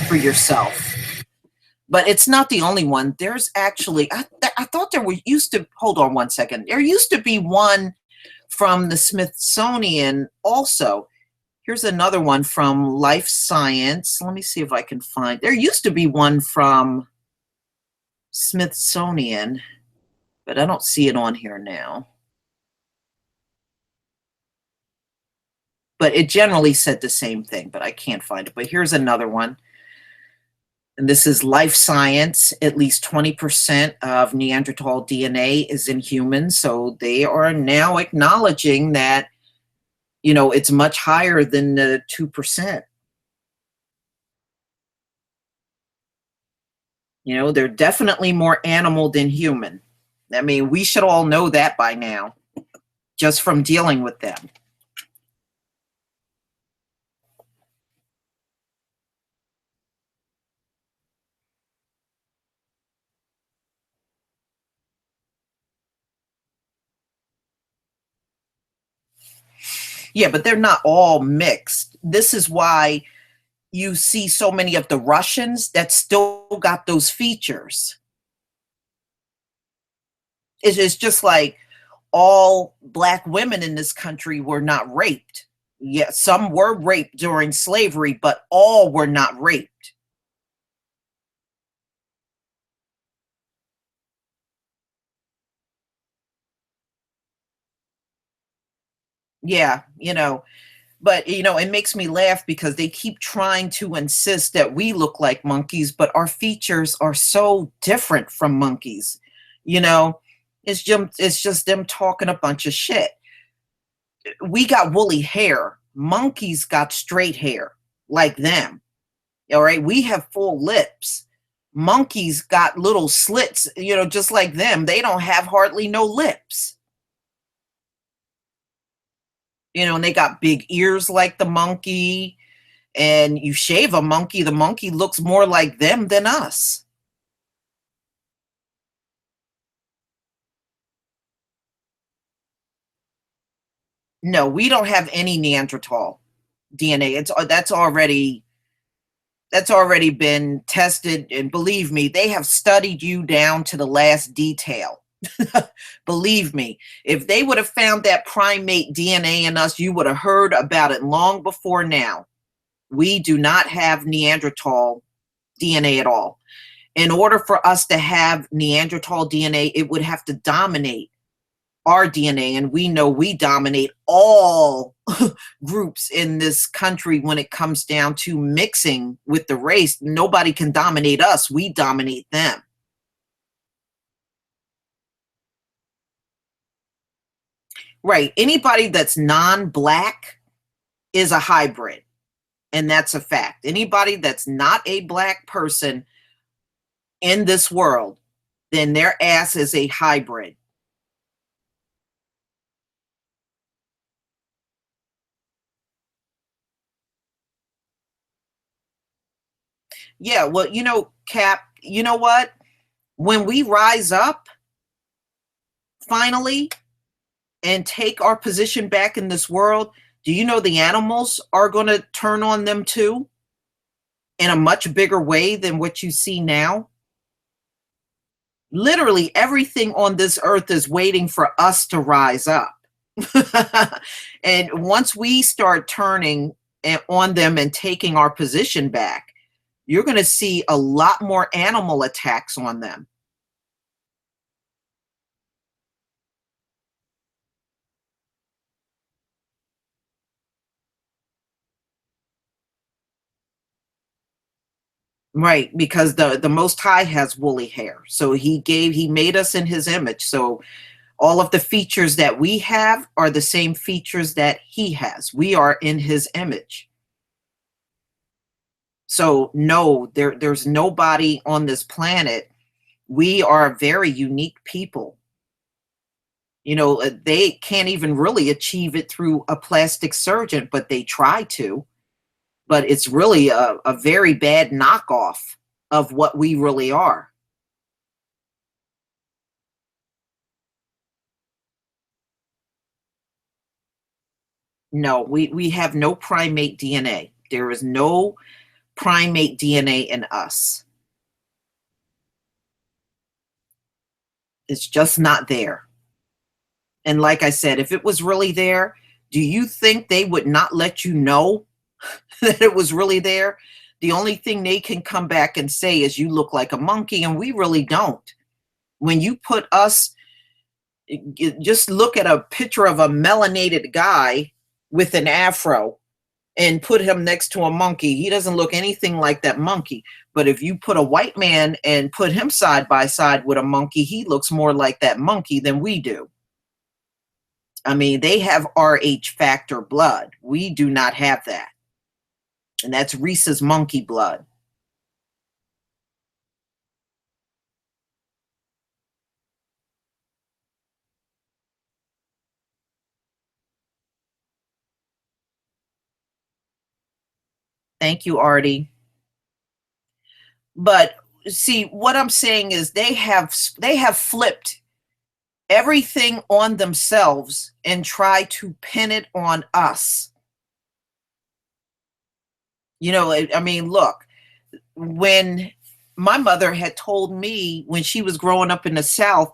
for yourself. But it's not the only one. There's actually, I thought there were used to, hold on one second. There used to be one from the Smithsonian also. Here's another one from Life Science. Let me see if I can find, there used to be one from Smithsonian, but I don't see it on here now. But it generally said the same thing, but I can't find it. But here's another one. And this is Life Science. At least 20% of Neanderthal DNA is in humans. So they are now acknowledging that, you know, it's much higher than the 2%. You know, they're definitely more animal than human. I mean, we should all know that by now, just from dealing with them. Yeah, but they're not all mixed. This is why you see so many of the Russians that still got those features. It's just like all Black women in this country were not raped. Yeah, some were raped during slavery, but all were not raped. Yeah, you know, but you know, it makes me laugh because they keep trying to insist that we look like monkeys, but our features are so different from monkeys. You know, it's just them talking a bunch of shit. We got woolly hair. Monkeys got straight hair like them. All right. We have full lips. Monkeys got little slits, you know, just like them. They don't have hardly no lips. You know, and they got big ears like the monkey. And you shave a monkey, the monkey looks more like them than us. No, we don't have any Neanderthal DNA. That's already been tested, and believe me, they have studied you down to the last detail. Believe me, if they would have found that primate DNA in us, you would have heard about it long before now. We do not have Neanderthal DNA at all. In order for us to have Neanderthal DNA, it would have to dominate our DNA, and we know we dominate all groups in this country when it comes down to mixing with the race. Nobody can dominate us, we dominate them. Right. Anybody that's non-black is a hybrid, and that's a fact. Anybody that's not a black person in this world, then their ass is a hybrid. Yeah, well, you know, Cap, you know what? When we rise up finally and take our position back in this world, do you know the animals are going to turn on them too in a much bigger way than what you see now? Literally everything on this earth is waiting for us to rise up. And once we start turning on them and taking our position back, you're going to see a lot more animal attacks on them. Right, because the Most High has woolly hair. So he made us in his image. So all of the features that we have are the same features that he has. We are in his image. So no, there's nobody on this planet. We are very unique people. You know, they can't even really achieve it through a plastic surgeon, but they try to. But it's really a very bad knockoff of what we really are. No, we have no primate DNA. There is no primate DNA in us. It's just not there. And like I said, if it was really there, do you think they would not let you know that it was really there? The only thing they can come back and say is you look like a monkey, and we really don't. When you put us, just look at a picture of a melanated guy with an afro and put him next to a monkey. He doesn't look anything like that monkey. But if you put a white man and put him side by side with a monkey, he looks more like that monkey than we do. I mean, they have RH factor blood. We do not have that. And that's Reese's monkey blood. Thank you, Artie. But see, what I'm saying is they have flipped everything on themselves and try to pin it on us. You know, I mean, look, when my mother had told me when she was growing up in the South,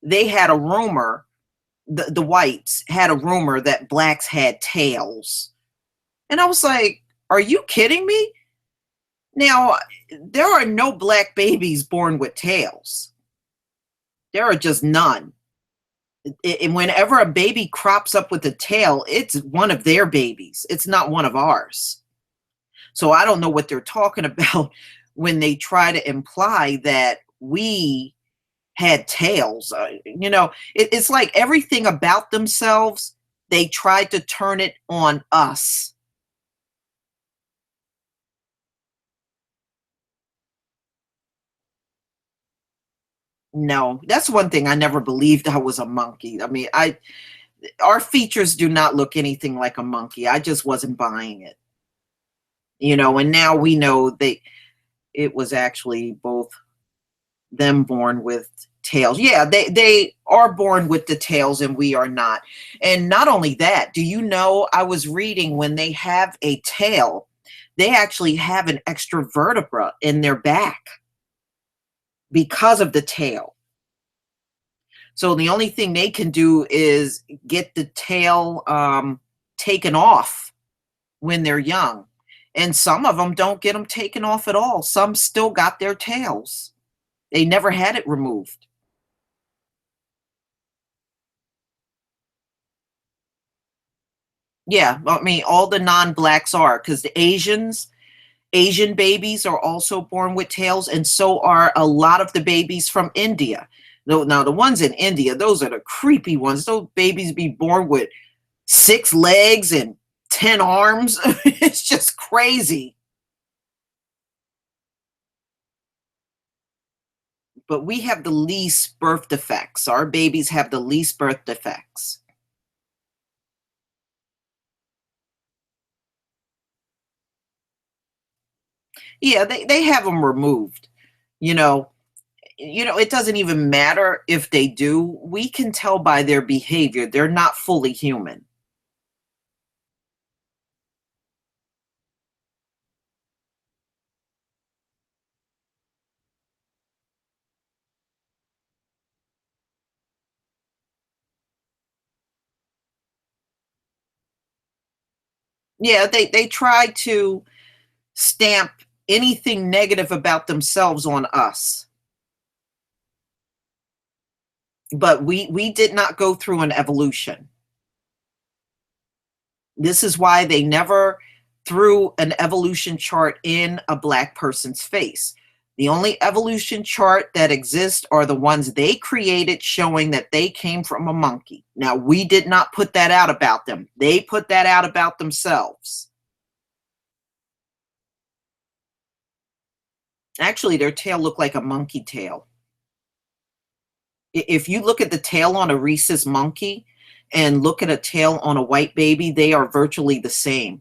they had a rumor, the whites had a rumor that blacks had tails. And I was like, are you kidding me? Now, there are no black babies born with tails. There are just none. And whenever a baby crops up with a tail, it's one of their babies. It's not one of ours. So I don't know what they're talking about when they try to imply that we had tails. You know, it's like everything about themselves, they tried to turn it on us. No, that's one thing I never believed I was a monkey. I mean, our features do not look anything like a monkey. I just wasn't buying it. You know, and now we know it was actually both them born with tails. Yeah, they are born with the tails and we are not. And not only that, do you know, I was reading when they have a tail, they actually have an extra vertebra in their back because of the tail. So the only thing they can do is get the tail taken off when they're young. And some of them don't get them taken off at all. Some still got their tails. They never had it removed. Yeah, I mean, all the non-blacks are, because the Asian babies are also born with tails, and so are a lot of the babies from India. Now, the ones in India, those are the creepy ones. Those babies be born with 6 legs and 10 arms. It's just crazy. But we have the least birth defects. Our babies have the least birth defects. Yeah, they have them removed. You know, it doesn't even matter if they do. We can tell by their behavior they're not fully human. Yeah, they try to stamp anything negative about themselves on us. But we did not go through an evolution. This is why they never threw an evolution chart in a black person's face. The only evolution chart that exists are the ones they created showing that they came from a monkey. Now, we did not put that out about them. They put that out about themselves. Actually, their tail looked like a monkey tail. If you look at the tail on a rhesus monkey and look at a tail on a white baby, they are virtually the same.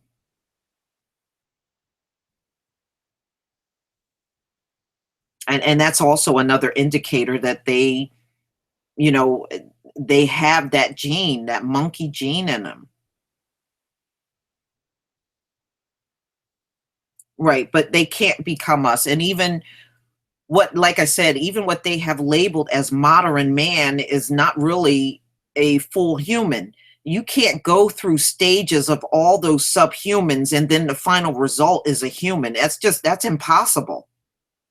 And that's also another indicator that you know, they have that gene, that monkey gene in them. Right, but they can't become us. And even what, like I said, even what they have labeled as modern man is not really a full human. You can't go through stages of all those subhumans and then the final result is a human. That's impossible.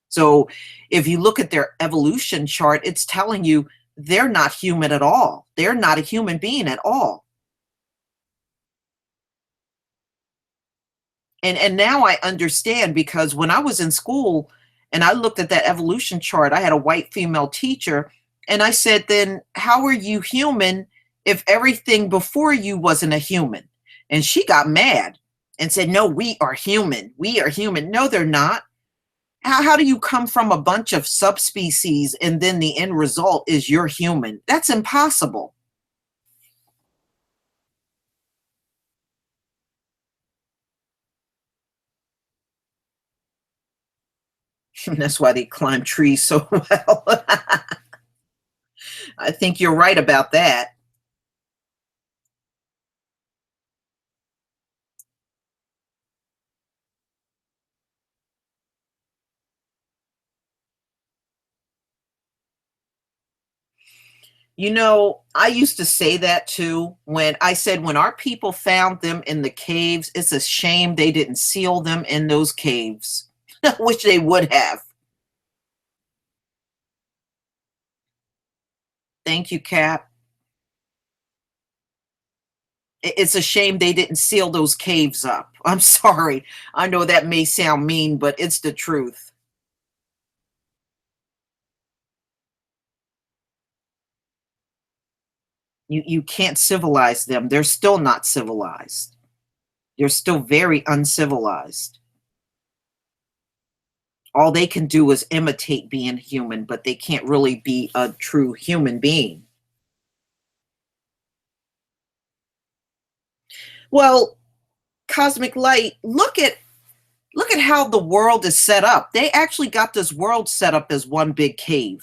So if you look at their evolution chart, it's telling you they're not human at all. They're not a human being at all. And now I understand, because when I was in school and I looked at that evolution chart, I had a white female teacher, and I said, then how are you human if everything before you wasn't a human? And she got mad and said, no, we are human. We are human. No, they're not. How do you come from a bunch of subspecies and then the end result is you're human? That's impossible. That's why they climb trees so well. I think you're right about that. You know, I used to say that too. When I said, when our people found them in the caves, it's a shame they didn't seal them in those caves, which they would have. Thank you, Cap. It's a shame they didn't seal those caves up. I'm sorry. I know that may sound mean, but it's the truth. You can't civilize them. They're still not civilized. They're still very uncivilized. All they can do is imitate being human, but they can't really be a true human being. Well, Cosmic Light, look at how the world is set up. They actually got this world set up as one big cave.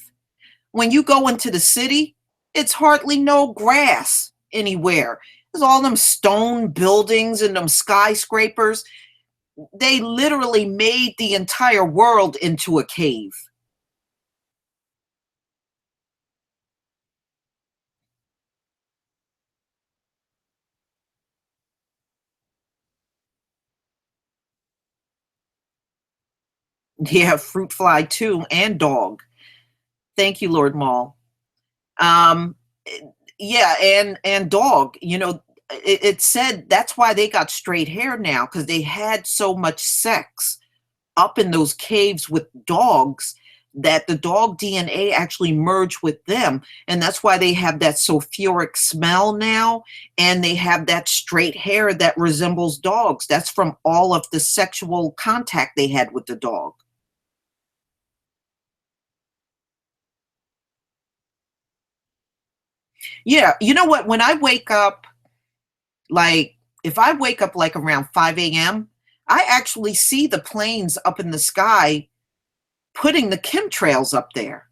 When you go into the city, it's hardly no grass anywhere. There's all them stone buildings and them skyscrapers. They literally made the entire world into a cave. Yeah, fruit fly too, and dog. Thank you, Lord Maul. Um, yeah, and dog. You know, it said that's why they got straight hair now, because they had so much sex up in those caves with dogs that the dog DNA actually merged with them. And that's why they have that sulfuric smell now. And they have that straight hair that resembles dogs. That's from all of the sexual contact they had with the dog. Yeah. You know what? When I wake up, like, if I wake up like around 5 a.m., I actually see the planes up in the sky putting the chemtrails up there.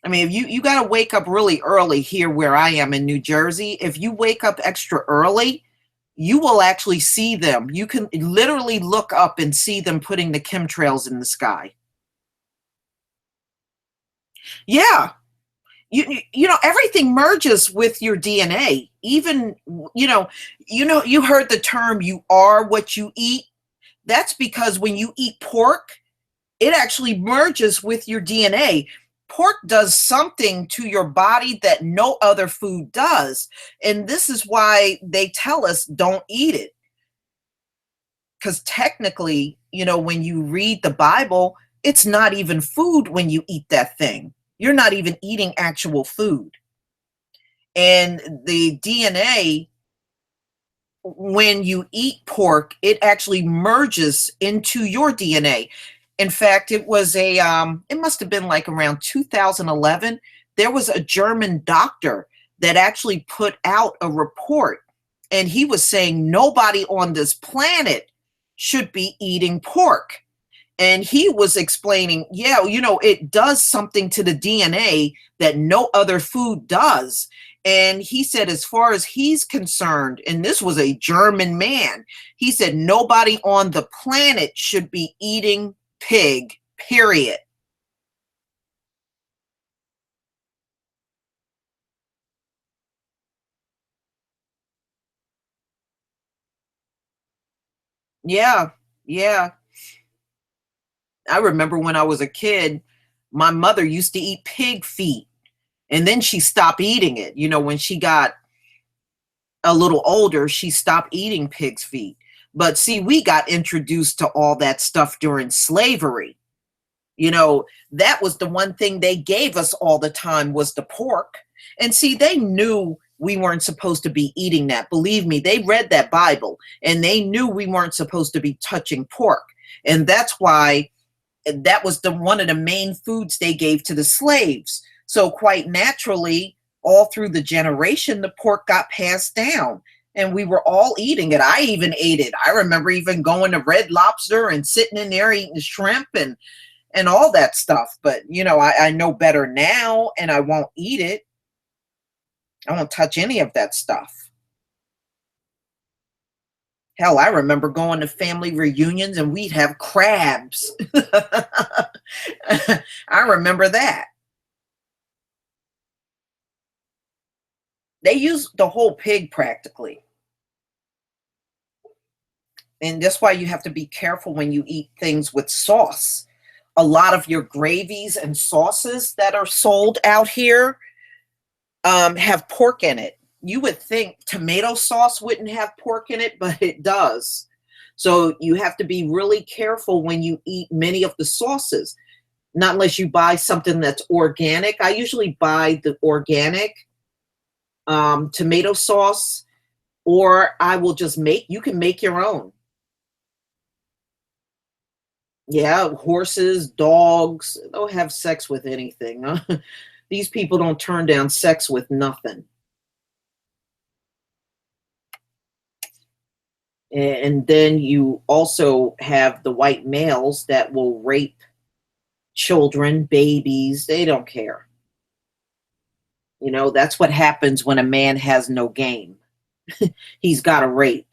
I mean, if you got to wake up really early here where I am in New Jersey. If you wake up extra early, you will actually see them. You can literally look up and see them putting the chemtrails in the sky. Yeah. You know, everything merges with your DNA. Even, you heard the term, you are what you eat. That's because when you eat pork, it actually merges with your DNA. Pork does something to your body that no other food does. And this is why they tell us don't eat it. Because technically, when you read the Bible, it's not even food when you eat that thing. You're not even eating actual food. And the DNA, when you eat pork, it actually merges into your DNA. In fact, it must have been like around 2011. There was a German doctor that actually put out a report, and he was saying nobody on this planet should be eating pork. And he was explaining, yeah, it does something to the DNA that no other food does. And he said, as far as he's concerned, and this was a German man, he said, nobody on the planet should be eating pig, period. Yeah, yeah. I remember when I was a kid, my mother used to eat pig feet, and then she stopped eating it. You know, when she got a little older, she stopped eating pig's feet. But see, we got introduced to all that stuff during slavery. You know, that was the one thing they gave us all the time was the pork. And see, they knew we weren't supposed to be eating that. Believe me, they read that Bible and they knew we weren't supposed to be touching pork. And that's why that was the one of the main foods they gave to the slaves. So quite naturally, all through the generation, the pork got passed down and we were all eating it. I even ate it. I remember even going to Red Lobster and sitting in there eating shrimp and all that stuff. But you know, I know better now and I won't eat it. I won't touch any of that stuff. Hell, I remember going to family reunions and we'd have crabs. I remember that. They use the whole pig practically. And that's why you have to be careful when you eat things with sauce. A lot of your gravies and sauces that are sold out here have pork in it. You would think tomato sauce wouldn't have pork in it, but it does. So you have to be really careful when you eat many of the sauces, not unless you buy something that's organic. I usually buy the organic tomato sauce, or I will just make, you can make your own. Yeah, horses, dogs, they'll have sex with anything. These people don't turn down sex with nothing. And then you also have the white males that will rape children, babies, they don't care. You know, that's what happens when a man has no game. He's got to rape.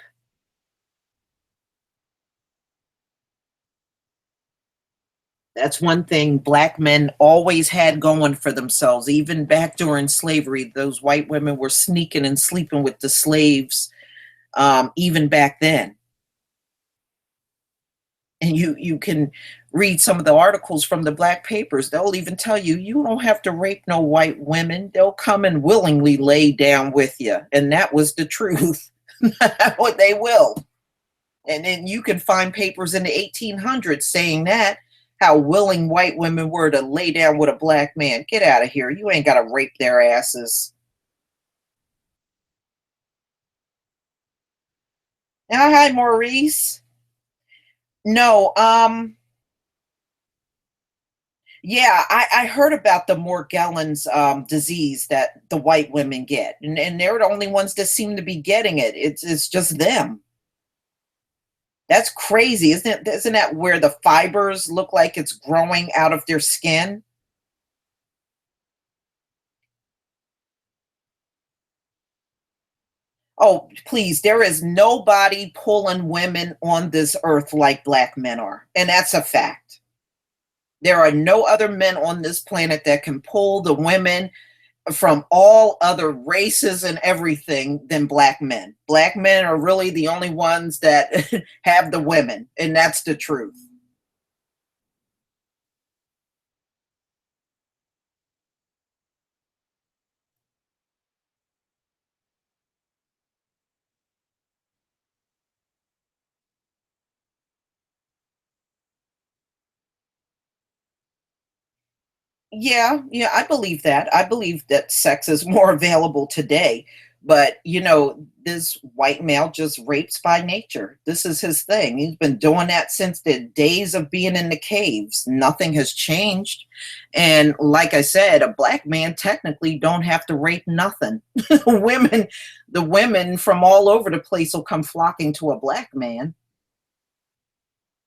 That's one thing black men always had going for themselves. Even back during slavery, those white women were sneaking and sleeping with the slaves, even back then. And you can read some of the articles from the black papers. They'll even tell you you don't have to rape no white women. They'll come and willingly lay down with you. And that was the truth. What they will. And then you can find papers in the 1800s saying that, how willing white women were to lay down with a black man. Get out of here. You ain't got to rape their asses. Now, hi, Maurice. No, yeah, I heard about the Morgellons disease that the white women get, and they're the only ones that seem to be getting it. It's just them. That's crazy, isn't it? Isn't that where the fibers look like it's growing out of their skin? Oh, please, there is nobody pulling women on this earth like black men are, and that's a fact. There are no other men on this planet that can pull the women from all other races and everything than black men. Black men are really the only ones that have the women, and that's the truth. Yeah, yeah, I believe that. I believe that sex is more available today. But, you know, this white male just rapes by nature. This is his thing. He's been doing that since the days of being in the caves. Nothing has changed. And like I said, a black man technically don't have to rape nothing. Women, the women from all over the place will come flocking to a black man.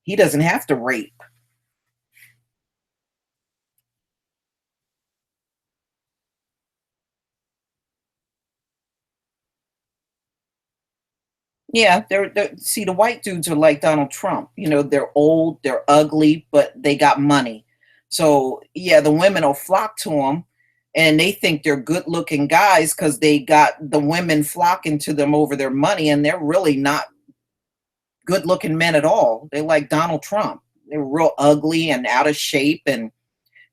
He doesn't have to rape. Yeah, see, the white dudes are like Donald Trump. They're old, they're ugly, but they got money. So, yeah, the women will flock to them, and they think they're good-looking guys because they got the women flocking to them over their money, and they're really not good-looking men at all. They're like Donald Trump. They're real ugly and out of shape and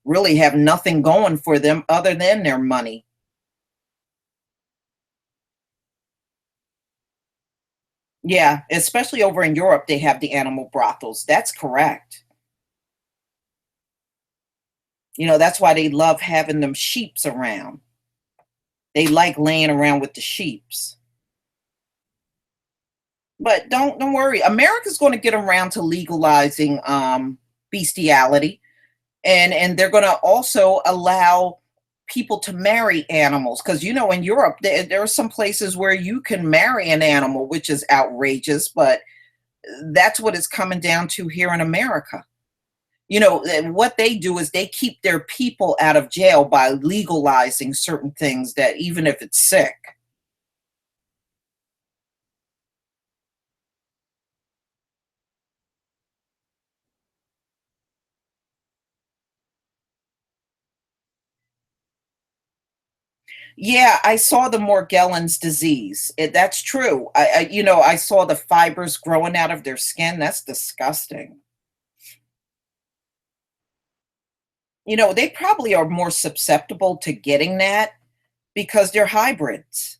really have nothing going for them other than their money. Yeah, especially over in Europe, they have the animal brothels. That's correct. That's why they love having them sheeps around. They like laying around with the sheeps. But don't worry. America's going to get around to legalizing bestiality, and they're going to also allow people to marry animals because in Europe there are some places where you can marry an animal, which is outrageous, but that's what it's coming down to here in America. And what they do is they keep their people out of jail by legalizing certain things that even if it's sick. Yeah, I saw the Morgellons disease. That's true. I saw the fibers growing out of their skin. That's disgusting. They probably are more susceptible to getting that because they're hybrids.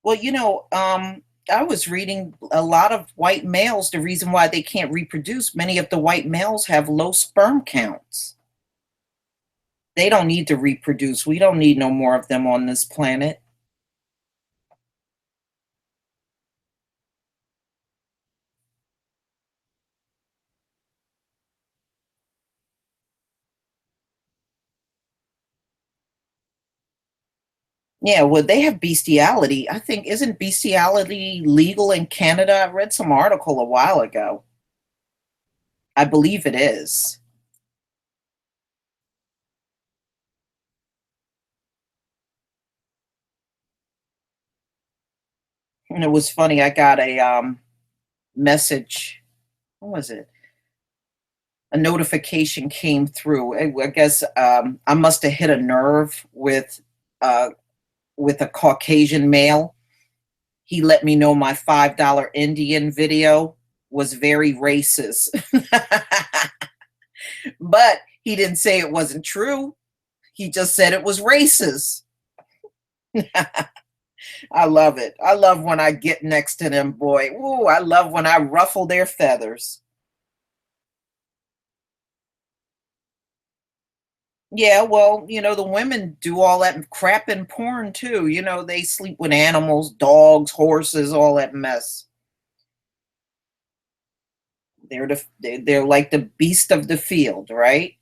Well, I was reading a lot of white males, the reason why they can't reproduce, many of the white males have low sperm counts. They don't need to reproduce. We don't need no more of them on this planet. Yeah, well, they have bestiality. I think, isn't bestiality legal in Canada? I read some article a while ago. I believe it is. And it was funny. I got a message. What was it? A notification came through. I guess I must have hit a nerve uh, with a Caucasian male. He let me know my $5 Indian video was very racist. But he didn't say it wasn't true. He just said it was racist. I love it. I love when I get next to them, boy. Ooh, I love when I ruffle their feathers. Yeah, well, the women do all that crap in porn too. They sleep with animals, dogs, horses, all that mess. They're like the beast of the field, right?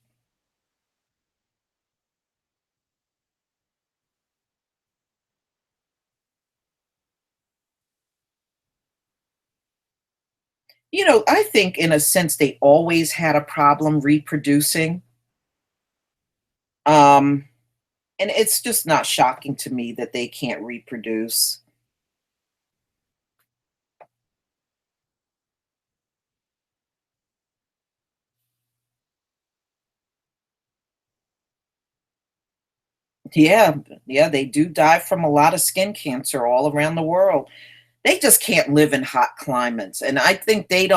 I think in a sense they always had a problem reproducing. Um, and it's just not shocking to me that they can't reproduce. Yeah, yeah, they do die from a lot of skin cancer all around the world. They just can't live in hot climates. And I think they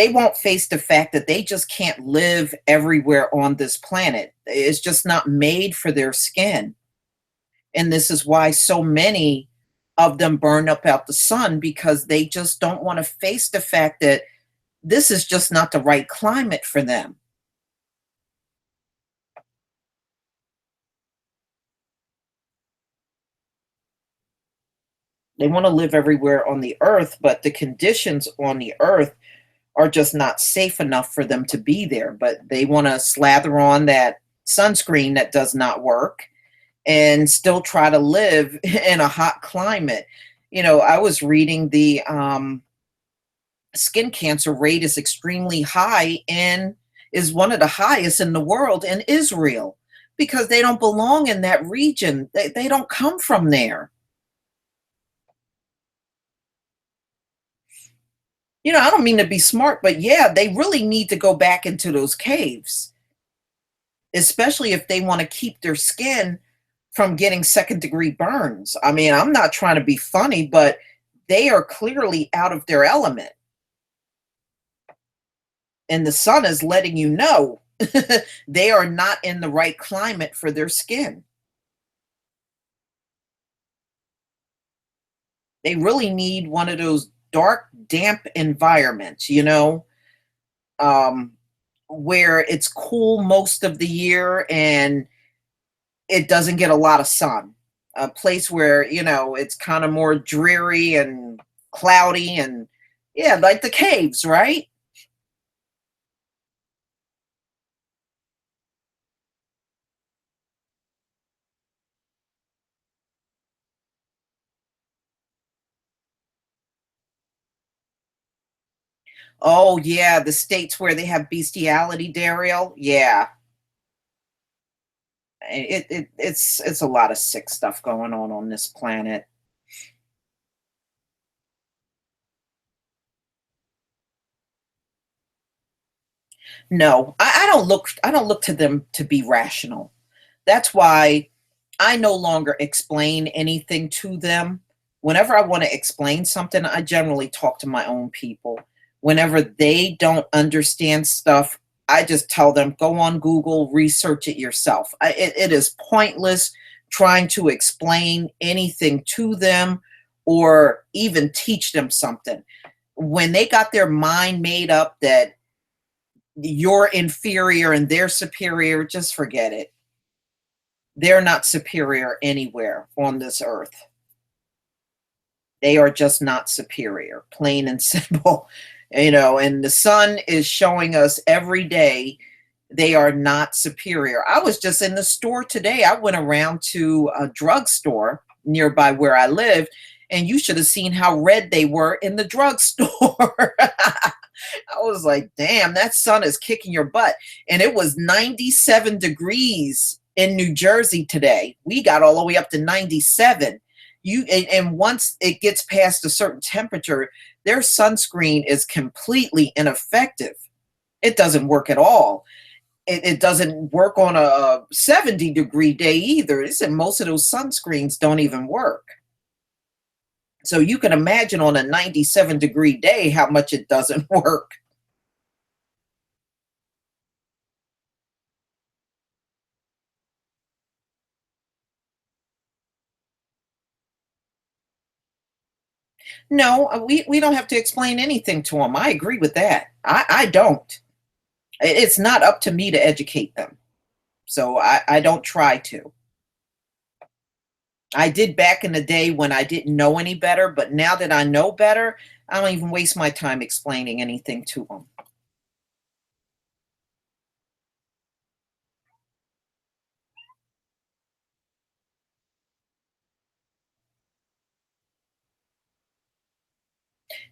won't face the fact that they just can't live everywhere on this planet. It's just not made for their skin. And this is why so many of them burn up out the sun because they just don't want to face the fact that this is just not the right climate for them. They want to live everywhere on the earth, but the conditions on the earth are just not safe enough for them to be there. But they want to slather on that sunscreen that does not work and still try to live in a hot climate. I was reading the skin cancer rate is extremely high in is one of the highest in the world in Israel because they don't belong in that region. They don't come from there. I don't mean to be smart, but yeah, they really need to go back into those caves, especially if they want to keep their skin from getting second degree burns. I mean, I'm not trying to be funny, but they are clearly out of their element. And the sun is letting you know they are not in the right climate for their skin. They really need one of those dark, damp environments, um, where it's cool most of the year and it doesn't get a lot of sun. A place where, it's kind of more dreary and cloudy and yeah, like the caves, right? Oh yeah, the states where they have bestiality, Daryl. Yeah. It's a lot of sick stuff going on this planet. No, I don't look to them to be rational. That's why I no longer explain anything to them. Whenever I want to explain something, I generally talk to my own people. Whenever they don't understand stuff, I just tell them, go on Google, research it yourself. It is pointless trying to explain anything to them or even teach them something. When they got their mind made up that you're inferior and they're superior, just forget it. They're not superior anywhere on this earth. They are just not superior, plain and simple. And the sun is showing us every day they are not superior. I was just in the store today. I went around to a drugstore nearby where I live, and you should have seen how red they were in the drugstore. I was like, damn, that sun is kicking your butt. And it was 97 degrees in New Jersey today. We got all the way up to 97. And once it gets past a certain temperature, their sunscreen is completely ineffective. It doesn't work at all. It doesn't work on a 70-degree day either. They said most of those sunscreens don't even work. So you can imagine on a 97-degree day how much it doesn't work. No, we don't have to explain anything to them. I agree with that. I don't. It's not up to me to educate them. So I don't try to. I did back in the day when I didn't know any better, but now that I know better, I don't even waste my time explaining anything to them.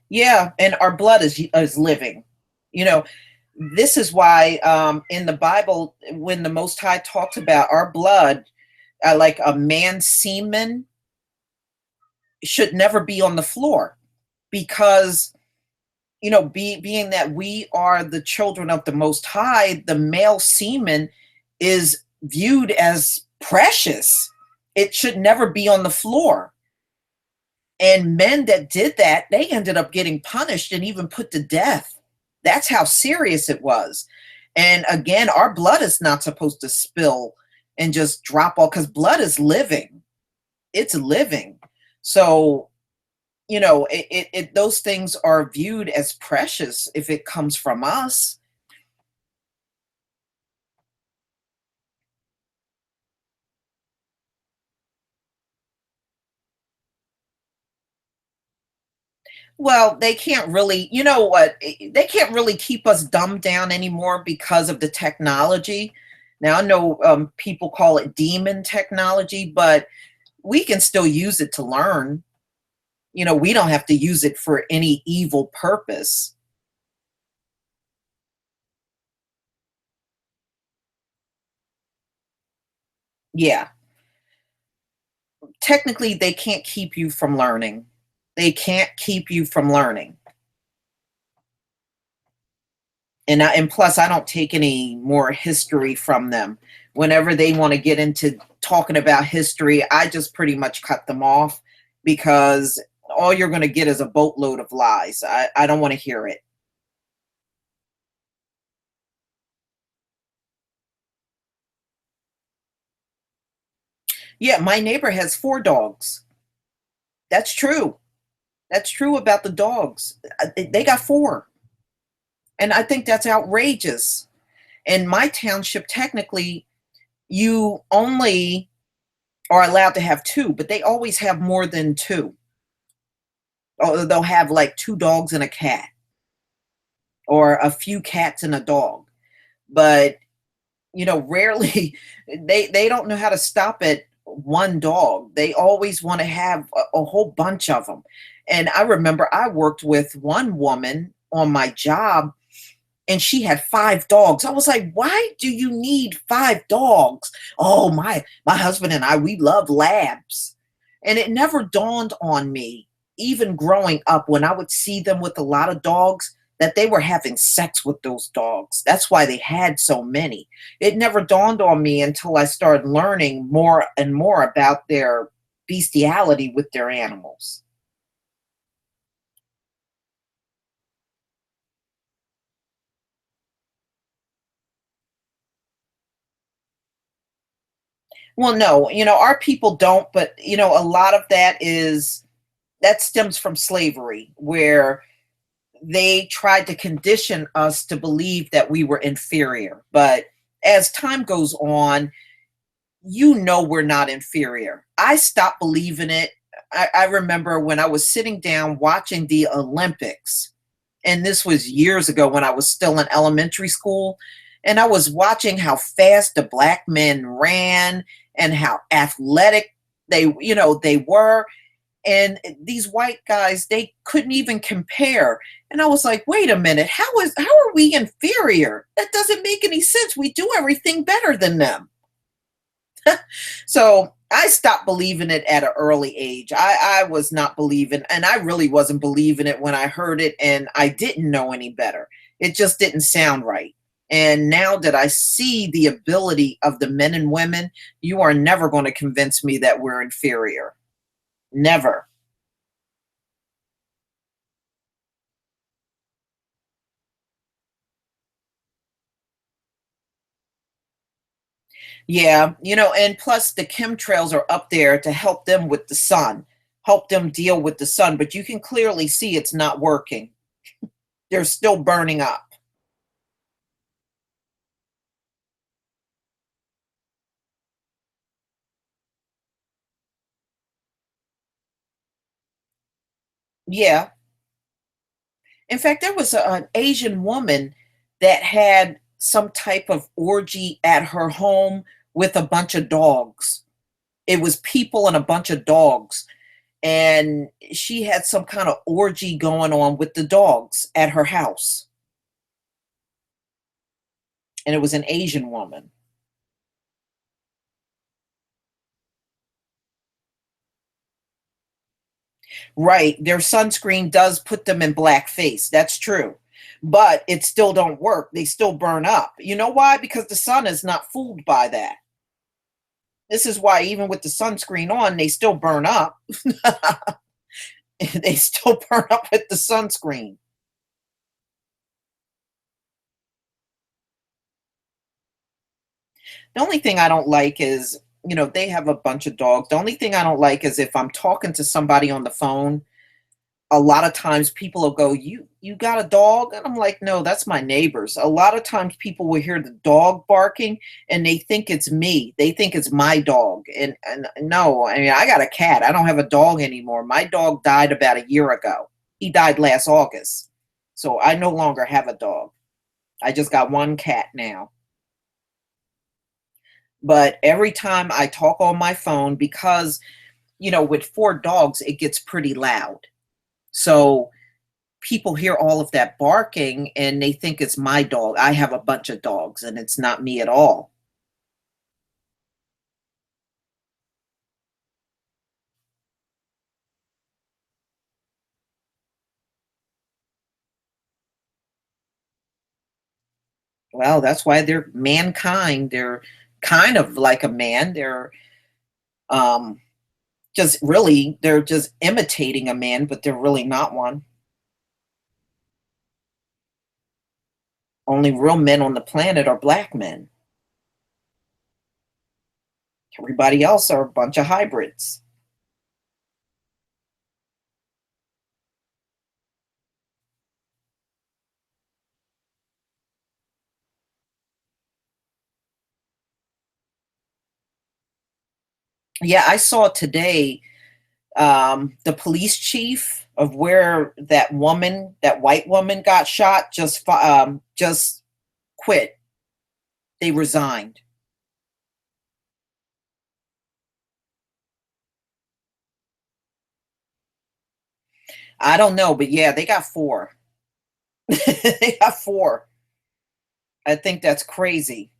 Yeah, and our blood is living. You know, this is why in the Bible, when the Most High talks about our blood, like a man's semen, should never be on the floor because being that we are the children of the Most High, the male semen is viewed as precious. It should never be on the floor. And men that did that, they ended up getting punished and even put to death. That's how serious it was. And again, our blood is not supposed to spill and just drop off because blood is living. It's living. So, those things are viewed as precious if it comes from us. Well, they can't really, you know what? They can't really keep us dumbed down anymore because of the technology. Now, I know people call it demon technology, but we can still use it to learn. We don't have to use it for any evil purpose. Yeah. Technically, they can't keep you from learning. They can't keep you from learning. And plus, I don't take any more history from them. Whenever they want to get into talking about history, I just pretty much cut them off because all you're going to get is a boatload of lies. I don't want to hear it. Yeah, my neighbor has 4 dogs. That's true. That's true about the dogs. They got 4. And I think that's outrageous. In my township, technically, you only are allowed to have 2, but they always have more than 2. Or they'll have like 2 dogs and a cat, or a few cats and a dog. But rarely they don't know how to stop at 1 dog. They always want to have a whole bunch of them. And I remember I worked with one woman on my job, and she had 5 dogs. I was like, "Why do you need 5 dogs?" "Oh, my husband and I, we love labs." And it never dawned on me, even growing up, when I would see them with a lot of dogs, that they were having sex with those dogs. That's why they had so many. It never dawned on me until I started learning more and more about their bestiality with their animals. Well, no, our people don't, but a lot of that stems from slavery, where they tried to condition us to believe that we were inferior. But as time goes on, we're not inferior. I stopped believing it. I remember when I was sitting down watching the Olympics, and this was years ago when I was still in elementary school, and I was watching how fast the black men ran and how athletic they were, and these white guys, they couldn't even compare. And I was like, wait a minute, how are we inferior? That doesn't make any sense. We do everything better than them. So I stopped believing it at an early age. I was not believing, and I really wasn't believing it when I heard it, and I didn't know any better. It just didn't sound right. And now that I see the ability of the men and women, you are never going to convince me that we're inferior. Never. Yeah, and plus the chemtrails are up there to help them with the sun, help them deal with the sun, but you can clearly see it's not working. They're still burning up. Yeah. In fact, there was an Asian woman that had some type of orgy at her home with a bunch of dogs. It was people and a bunch of dogs. And she had some kind of orgy going on with the dogs at her house. And it was an Asian woman. Right, their sunscreen does put them in black face, that's true, but it still don't work, they still burn up. You know why? Because the sun is not fooled by that. This is why even with the sunscreen on, they still burn up. They still burn up with the sunscreen. The only thing I don't like is, they have a bunch of dogs. The only thing I don't like is if I'm talking to somebody on the phone, a lot of times people will go, "You got a dog?" And I'm like, "No, that's my neighbors." A lot of times people will hear the dog barking and they think it's me. They think it's my dog. And no, I mean, I got a cat. I don't have a dog anymore. My dog died about a year ago. He died last August. So I no longer have a dog. I just got one cat now. But every time I talk on my phone, because with 4 dogs, it gets pretty loud. So people hear all of that barking and they think it's my dog. I have a bunch of dogs and it's not me at all. Well, that's why they're mankind. They're kind of like a man. They're um just really they're just imitating a man, but they're really not one. Only real men on the planet are black men. Everybody else are a bunch of hybrids. Yeah, I saw today the police chief of where that woman, that white woman got shot, just quit. They resigned. I don't know, but yeah, they got four. They got four. I think that's crazy.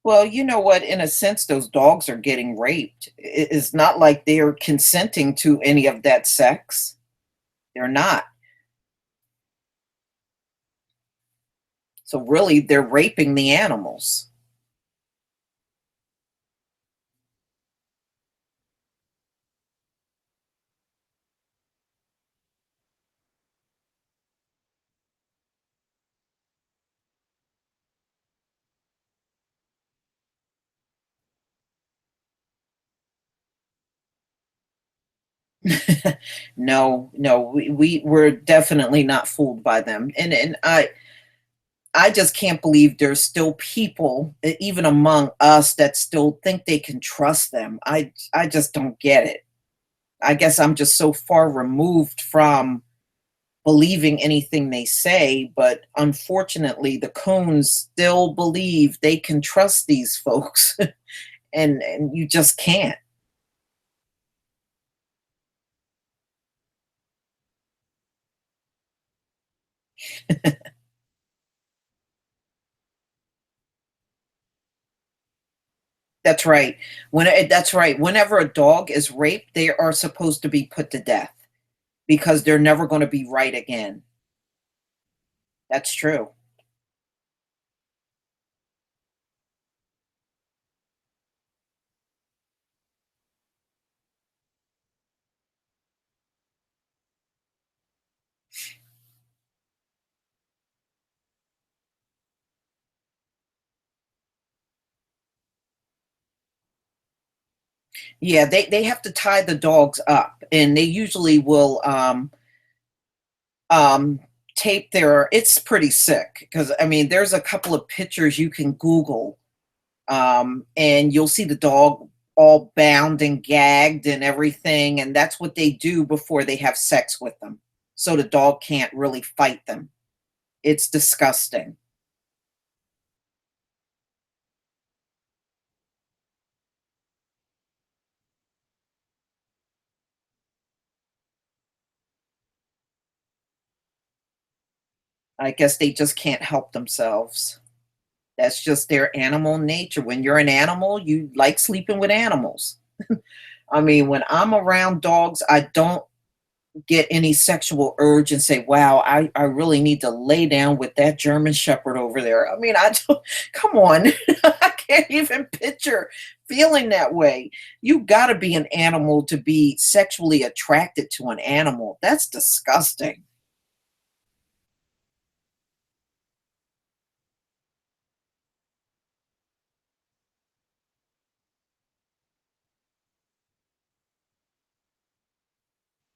Well, you know what? In a sense, those dogs are getting raped. It's not like they're consenting to any of that sex. They're not. So really, they're raping the animals. No, no, we're definitely not fooled by them. And I just can't believe there's still people, even among us, that still think they can trust them. I just don't get it. I guess I'm just so far removed from believing anything they say, but unfortunately, the coons still believe they can trust these folks, and you just can't. That's right. That's right. Whenever a dog is raped, they are supposed to be put to death because they're never going to be right again. That's true. Yeah, they have to tie the dogs up, and they usually will um, tape their. It's pretty sick because I mean, there's a couple of pictures you can Google, and you'll see the dog all bound and gagged and everything, and that's what they do before they have sex with them, so the dog can't really fight them. It's disgusting. I guess they just can't help themselves. That's just their animal nature. When you're an animal, you like sleeping with animals. I mean, when I'm around dogs, I don't get any sexual urge and say, wow, I really need to lay down with that German Shepherd over there. I mean, I don't, come on. I can't even picture feeling that way. You got to be an animal to be sexually attracted to an animal. That's disgusting.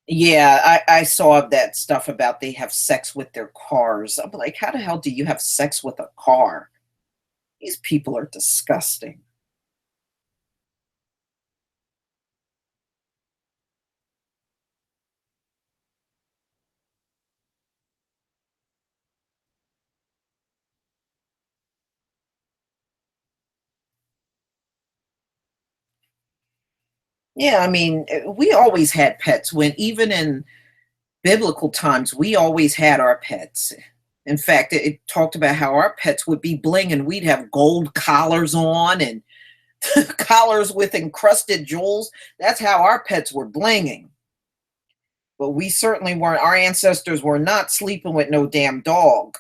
Yeah, I saw that stuff about they have sex with their cars. I'm like, how the hell do you have sex with a car? These people are disgusting. Yeah, I mean, we always had pets when even in biblical times, we always had our pets. In fact, it talked about how our pets would be bling and we'd have gold collars on and collars with encrusted jewels. That's how our pets were blinging. But we certainly weren't, our ancestors were not sleeping with no damn dog.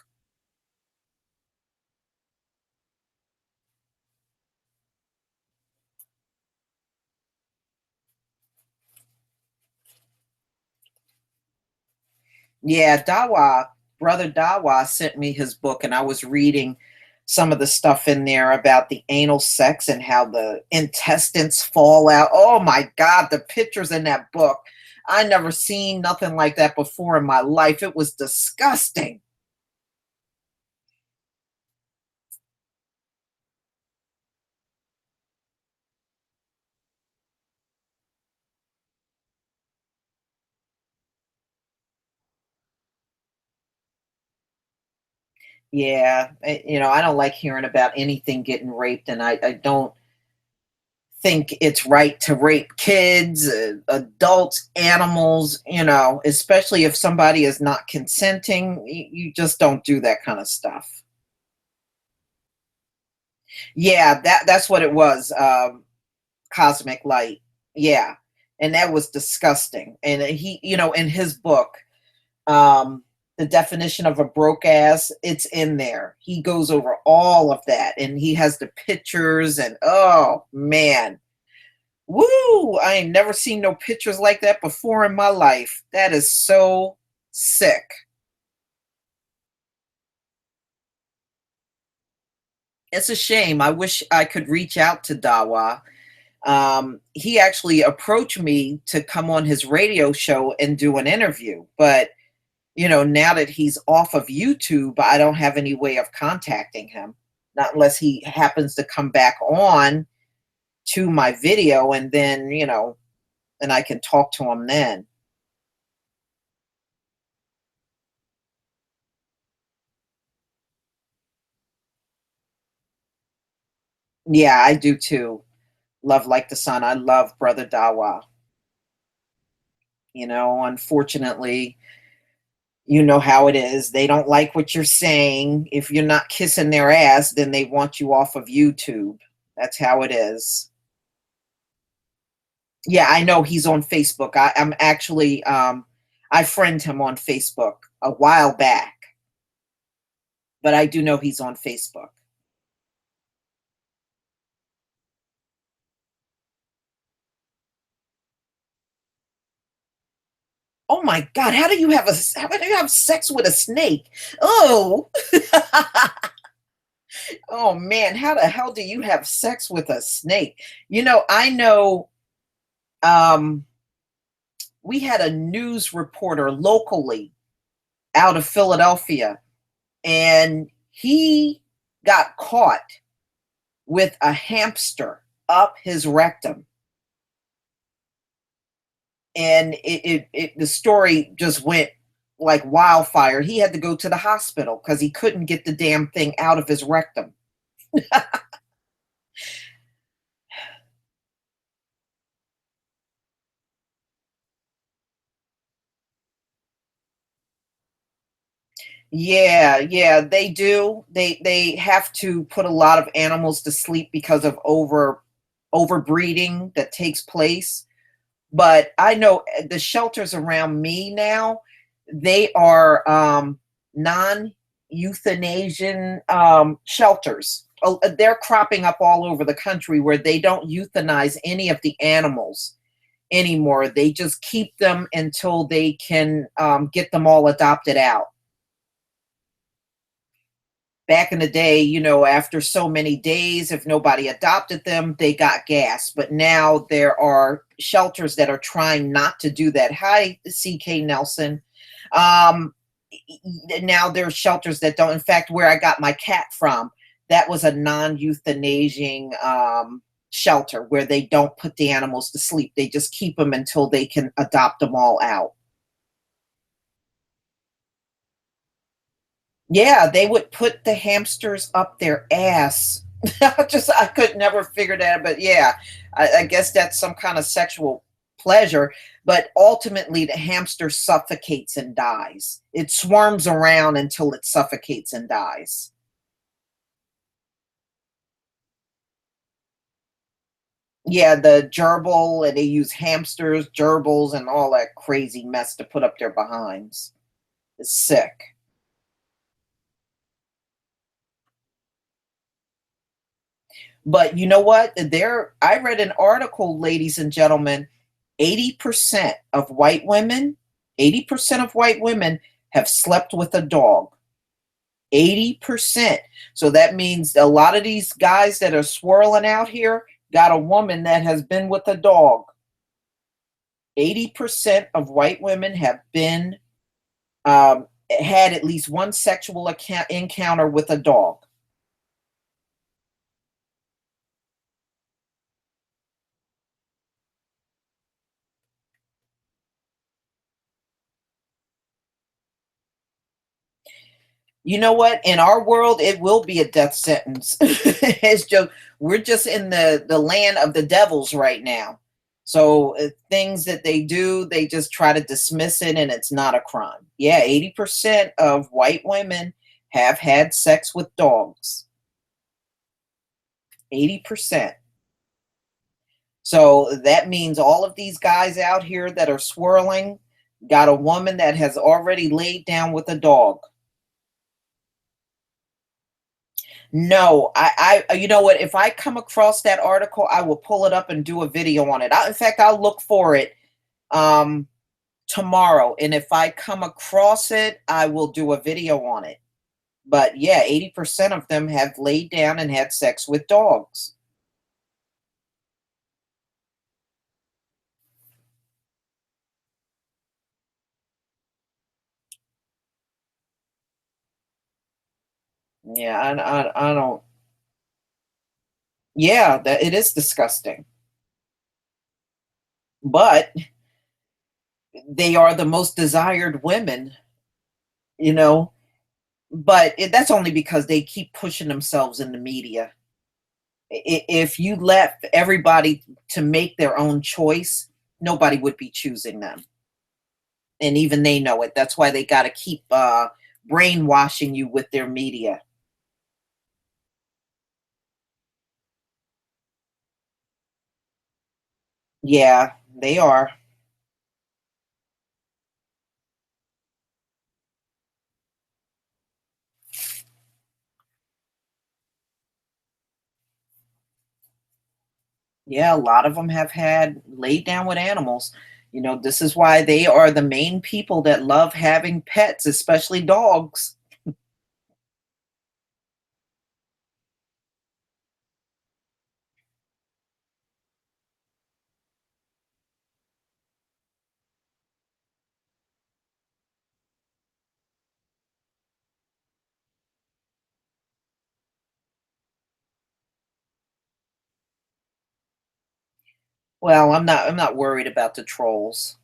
Yeah, Dawa, brother Dawa sent me his book, and I was reading some of the stuff in there about the anal sex and how the intestines fall out. Oh my God, the pictures in that book. I never seen nothing like that before in my life. It was disgusting. Yeah, I don't like hearing about anything getting raped, and I don't think it's right to rape kids, adults, animals, especially if somebody is not consenting. You just don't do that kind of stuff. Yeah, that's what it was. Cosmic light. Yeah. And that was disgusting. And he, in his book, um, the definition of a broke ass, it's in there. He goes over all of that and he has the pictures and oh man. Woo! I ain't never seen no pictures like that before in my life. That is so sick. It's a shame. I wish I could reach out to Dawa. He actually approached me to come on his radio show and do an interview. But, now that he's off of YouTube, I don't have any way of contacting him. Not unless he happens to come back on to my video and then, and I can talk to him then. Yeah, I do too. Love like the sun. I love Brother Dawa. Unfortunately, you know how it is. They don't like what you're saying. If you're not kissing their ass, then they want you off of YouTube. That's how it is. Yeah, I know he's on Facebook. I'm actually I friend him on Facebook a while back, but I do know he's on Facebook. Oh my God, how do you have sex with a snake? Oh, oh man, how the hell do you have sex with a snake? I know um we had a news reporter locally out of Philadelphia, and he got caught with a hamster up his rectum. And the story just went like wildfire. He had to go to the hospital because he couldn't get the damn thing out of his rectum. Yeah, yeah, they do. They have to put a lot of animals to sleep because of overbreeding that takes place. But I know the shelters around me now, they are non-euthanasian shelters. They're cropping up all over the country where they don't euthanize any of the animals anymore. They just keep them until they can get them all adopted out. Back in the day, after so many days, if nobody adopted them, they got gas. But now there are shelters that are trying not to do that. Hi, CK Nelson. Um, Now there are shelters that don't. In fact, where I got my cat from, that was a non-euthanizing shelter where they don't put the animals to sleep. They just keep them until they can adopt them all out. Yeah, they would put the hamsters up their ass I could never figure that, but yeah, I guess that's some kind of sexual pleasure. But ultimately, the hamster suffocates and dies. It swarms around until it suffocates and dies. Yeah, the gerbil, and they use hamsters, gerbils, and all that crazy mess to put up their behinds. It's sick. But you know what? I read an article, ladies and gentlemen, 80% of white women, 80% of white women have slept with a dog. 80%. So that means a lot of these guys that are swirling out here got a woman that has been with a dog. 80% of white women have been had at least one sexual encounter with a dog. You know what? In our world, it will be a death sentence. It's just we're just in the land of the devils right now. So things that they do, they just try to dismiss it, and it's not a crime. Yeah, 80% of white women have had sex with dogs. 80%. So that means all of these guys out here that are swirling got a woman that has already laid down with a dog. No, you know what? If I come across that article, I will pull it up and do a video on it. In fact, I'll look for it um, tomorrow, and if I come across it, I will do a video on it. But yeah, 80% of them have laid down and had sex with dogs. Yeah, I don't. Yeah, that it is disgusting, but they are the most desired women, you know. But that's only because they keep pushing themselves in the media. If you left everybody to make their own choice, nobody would be choosing them. And even they know it. That's why they got to keep brainwashing you with their media. Yeah, they are. Yeah, a lot of them have had laid down with animals. You know, this is why they are the main people that love having pets, especially dogs. Well, I'm not worried about the trolls.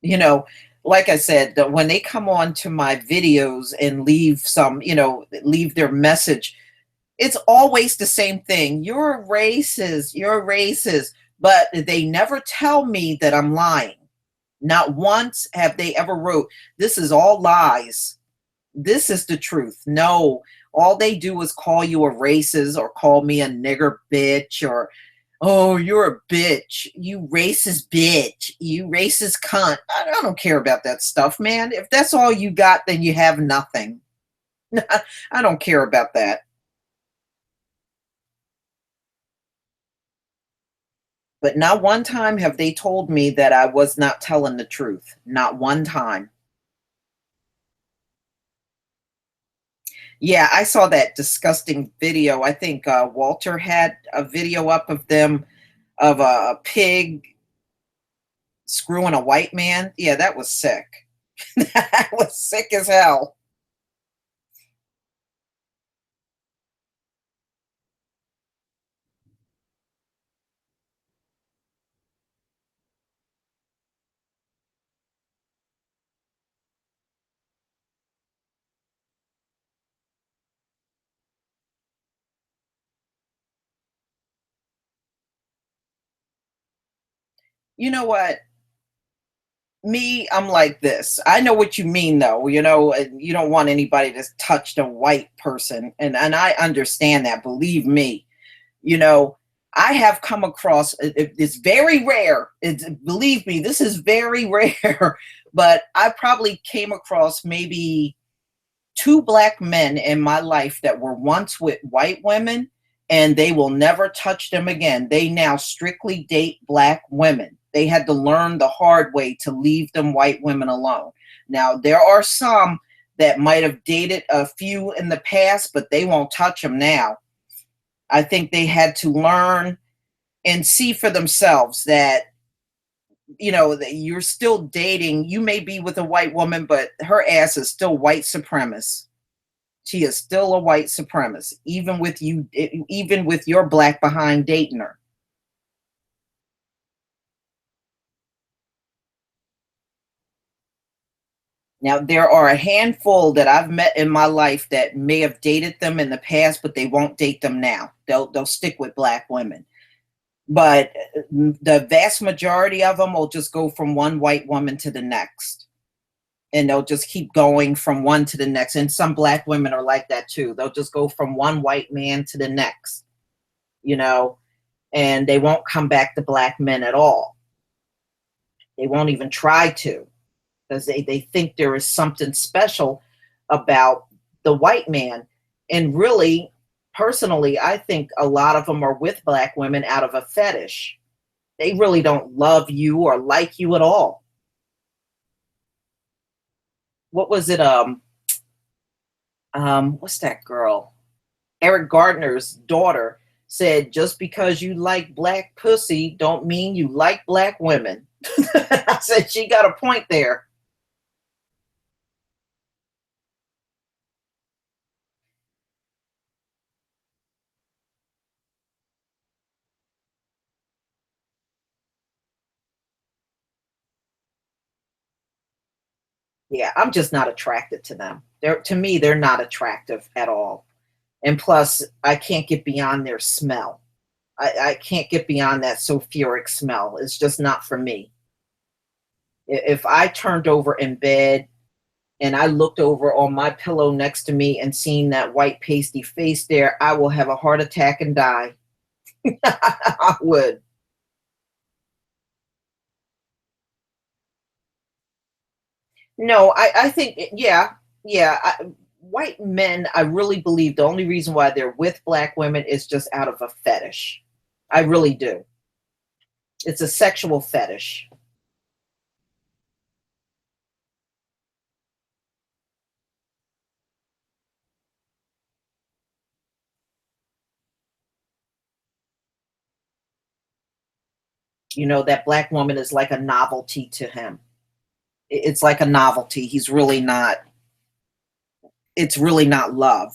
You know, like I said, when they come on to my videos and leave leave their message, it's always the same thing. You're racist, you're racist, but they never tell me that I'm lying. Not once have they ever wrote, this is all lies. This is the truth. No, all they do is call you a racist or call me a nigger bitch or, oh, you're a bitch. You racist bitch. You racist cunt. I don't care about that stuff, man. If that's all you got, then you have nothing. I don't care about that. But not one time have they told me that I was not telling the truth. Not one time. Yeah, I saw that disgusting video. I think Walter had a video up of them of a pig screwing a white man. Yeah, that was sick. That was sick as hell. You know what? Me, I'm like this. I know what you mean though, and you don't want anybody to touch the white person. And I understand that, believe me. You know, I have come across it's very rare. It's believe me, this is very rare, but I probably came across maybe two black men in my life that were once with white women and they will never touch them again. They now strictly date black women. They had to learn the hard way to leave them white women alone. Now, there are some that might have dated a few in the past, but they won't touch them now. I think they had to learn and see for themselves that that you're still dating. You may be with a white woman, but her ass is still white supremacist. She is still a white supremacist, even with your black behind dating her. Now, there are a handful that I've met in my life that may have dated them in the past, but they won't date them now. They'll stick with black women. But the vast majority of them will just go from one white woman to the next. And they'll just keep going from one to the next. And some black women are like that too. They'll just go from one white man to the next, you know, and they won't come back to black men at all. They won't even try to because they think there is something special about the white man. And really, personally, I think a lot of them are with black women out of a fetish. They really don't love you or like you at all. What was it? What's that girl? Eric Gardner's daughter said, just because you like black pussy don't mean you like black women. I said, she got a point there. Yeah, I'm just not attracted to them. To me, they're not attractive at all. And plus, I can't get beyond their smell. I can't get beyond that sulfuric smell. It's just not for me. If I turned over in bed and I looked over on my pillow next to me and seen that white pasty face there, I will have a heart attack and die. I would. No, I think, yeah, yeah. White men, I really believe the only reason why they're with black women is just out of a fetish. I really do. It's a sexual fetish. That black woman is like a novelty to him. It's like a novelty. It's really not love.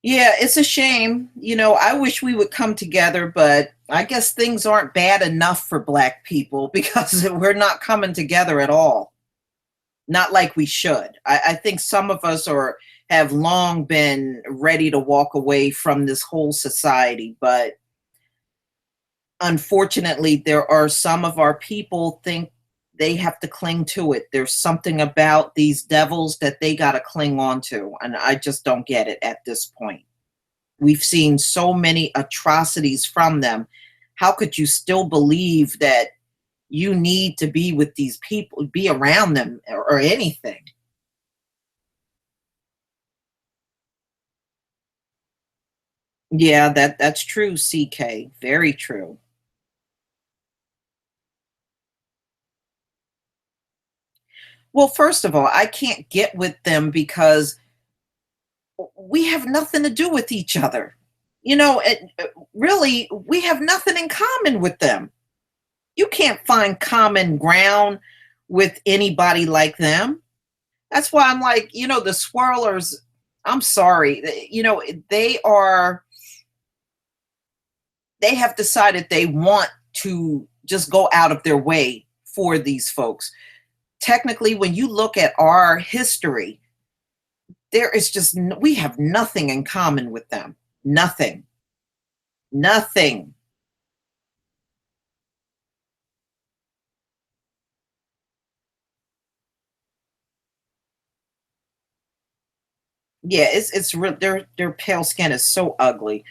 Yeah, it's a shame. I wish we would come together, but I guess things aren't bad enough for black people because we're not coming together at all. Not like we should. I think some of us have long been ready to walk away from this whole society, but unfortunately, there are some of our people think they have to cling to it. There's something about these devils that they got to cling on to, and I just don't get it at this point. We've seen so many atrocities from them. How could you still believe that you need to be with these people, be around them or anything? Yeah, that's true, CK. Very true. Well, first of all, I can't get with them because we have nothing to do with each other. Really, we have nothing in common with them. You can't find common ground with anybody like them. That's why I'm like, the swirlers, I'm sorry, they have decided they want to just go out of their way for these folks. Technically, when you look at our history, there is just, we have nothing in common with them. Nothing. Nothing. Yeah, it's real. Their pale skin is so ugly.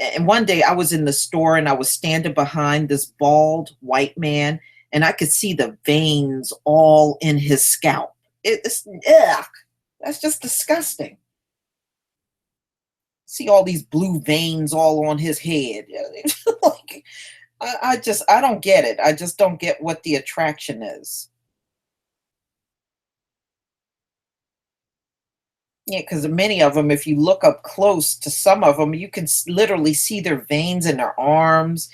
And one day I was in the store and I was standing behind this bald white man, and I could see the veins all in his scalp. It's ugh, that's just disgusting. See all these blue veins all on his head. Like, I don't get it. I just don't get what the attraction is. Yeah, because many of them, if you look up close to some of them, you can literally see their veins in their arms,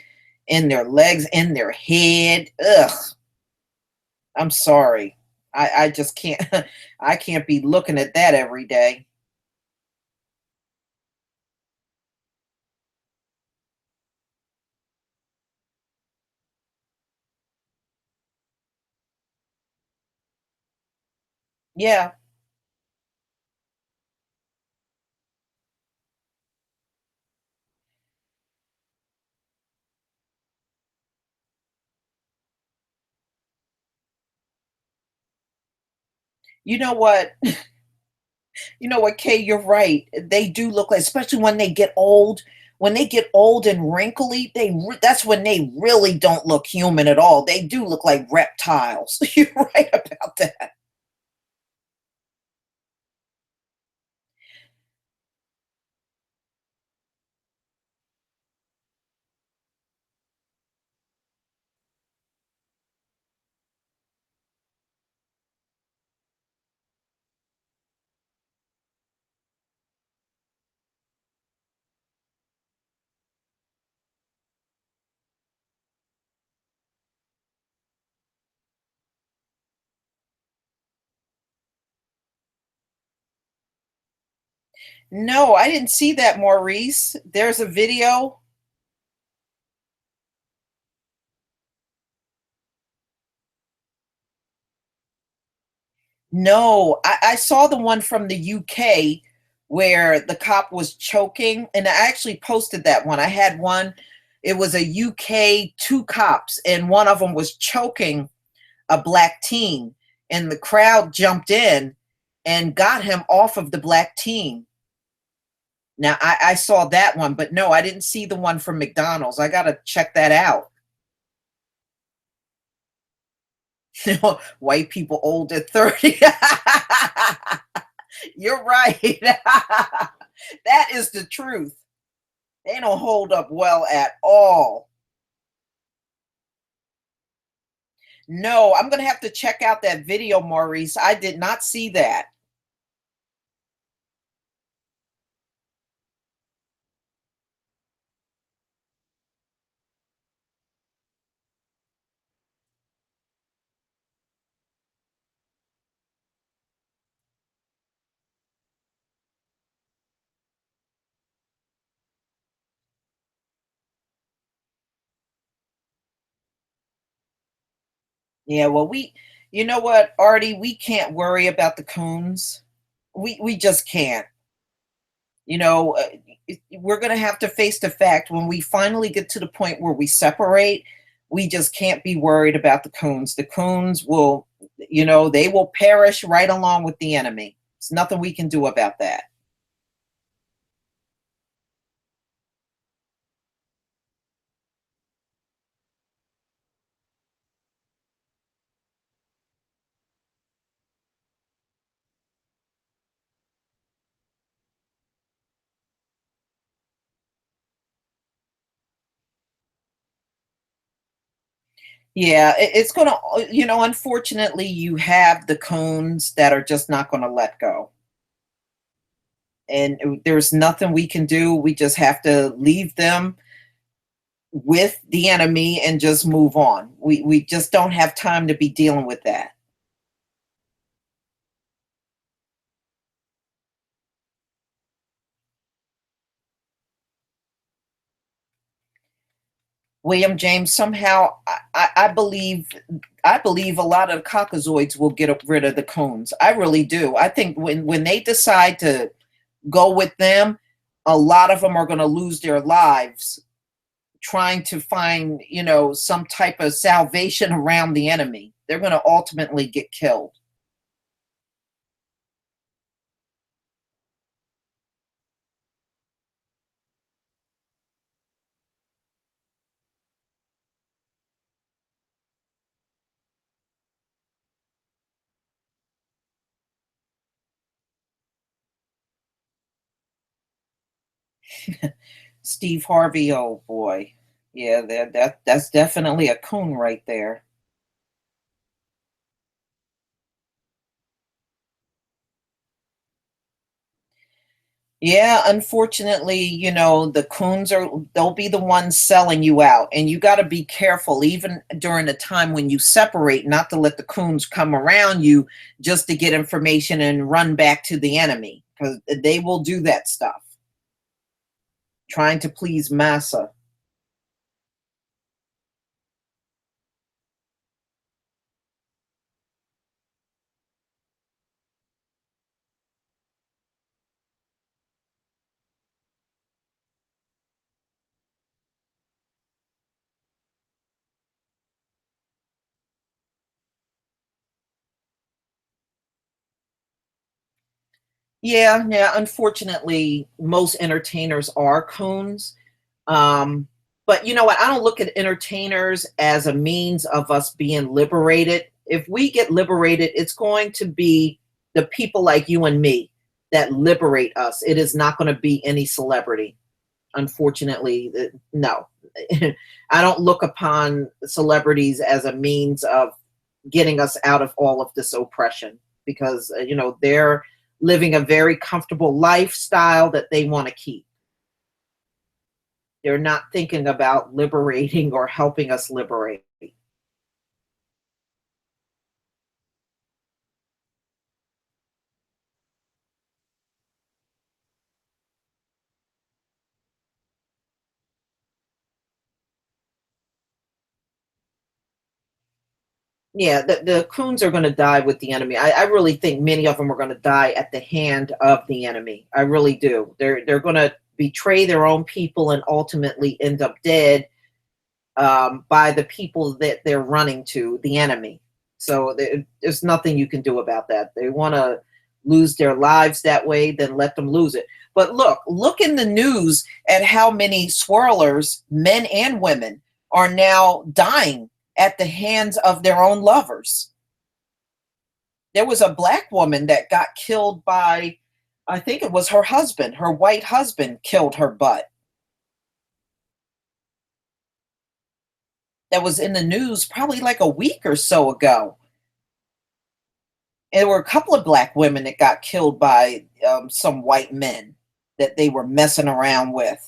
in their legs, in their head. Ugh, I'm sorry. I just can't. I can't be looking at that every day. Yeah, you know what? You know what, Kay? You're right. They do look like, especially when they get old. When they get old and wrinkly, that's when they really don't look human at all. They do look like reptiles. You're right about that. No, I didn't see that, Maurice. There's a video. No, I saw the one from the UK where the cop was choking, and I actually posted that one. I had one. It was a UK, two cops, and one of them was choking a black teen, and the crowd jumped in and got him off of the black teen. Now, I saw that one, but no, I didn't see the one from McDonald's. I got to check that out. White people old at 30. You're right. That is the truth. They don't hold up well at all. No, I'm going to have to check out that video, Maurice. I did not see that. Yeah, well, you know what, Artie, we can't worry about the coons. We just can't. You know, we're going to have to face the fact when we finally get to the point where we separate, we just can't be worried about the coons. The coons will, they will perish right along with the enemy. There's nothing we can do about that. Yeah, it's going to, unfortunately, you have the coons that are just not going to let go. And there's nothing we can do. We just have to leave them with the enemy and just move on. We just don't have time to be dealing with that. William James, somehow I believe a lot of caucasoids will get rid of the coons. I really do. I think when they decide to go with them, a lot of them are going to lose their lives trying to find, some type of salvation around the enemy. They're going to ultimately get killed. Steve Harvey, oh boy. Yeah, that's definitely a coon right there. Yeah, unfortunately, the coons they'll be the ones selling you out. And you got to be careful, even during the time when you separate, not to let the coons come around you just to get information and run back to the enemy, because they will do that stuff, trying to please massa. Yeah, yeah. Unfortunately, most entertainers are coons. Um, but you know what? I don't look at entertainers as a means of us being liberated. If we get liberated, it's going to be the people like you and me that liberate us. It is not going to be any celebrity. Unfortunately, no. I don't look upon celebrities as a means of getting us out of all of this oppression because, they're living a very comfortable lifestyle that they want to keep. They're not thinking about liberating or helping us liberate. Yeah, the coons are going to die with the enemy. I really think many of them are going to die at the hand of the enemy. I really do. They're going to betray their own people and ultimately end up dead by the people that they're running to, the enemy. So there's nothing you can do about that. They want to lose their lives that way, then let them lose it. But look in the news at how many swirlers, men and women, are now dying at the hands of their own lovers. There was a black woman that got killed by, I think it was her husband, her white husband killed her butt. That was in the news probably like a week or so ago. And there were a couple of black women that got killed by some white men that they were messing around with.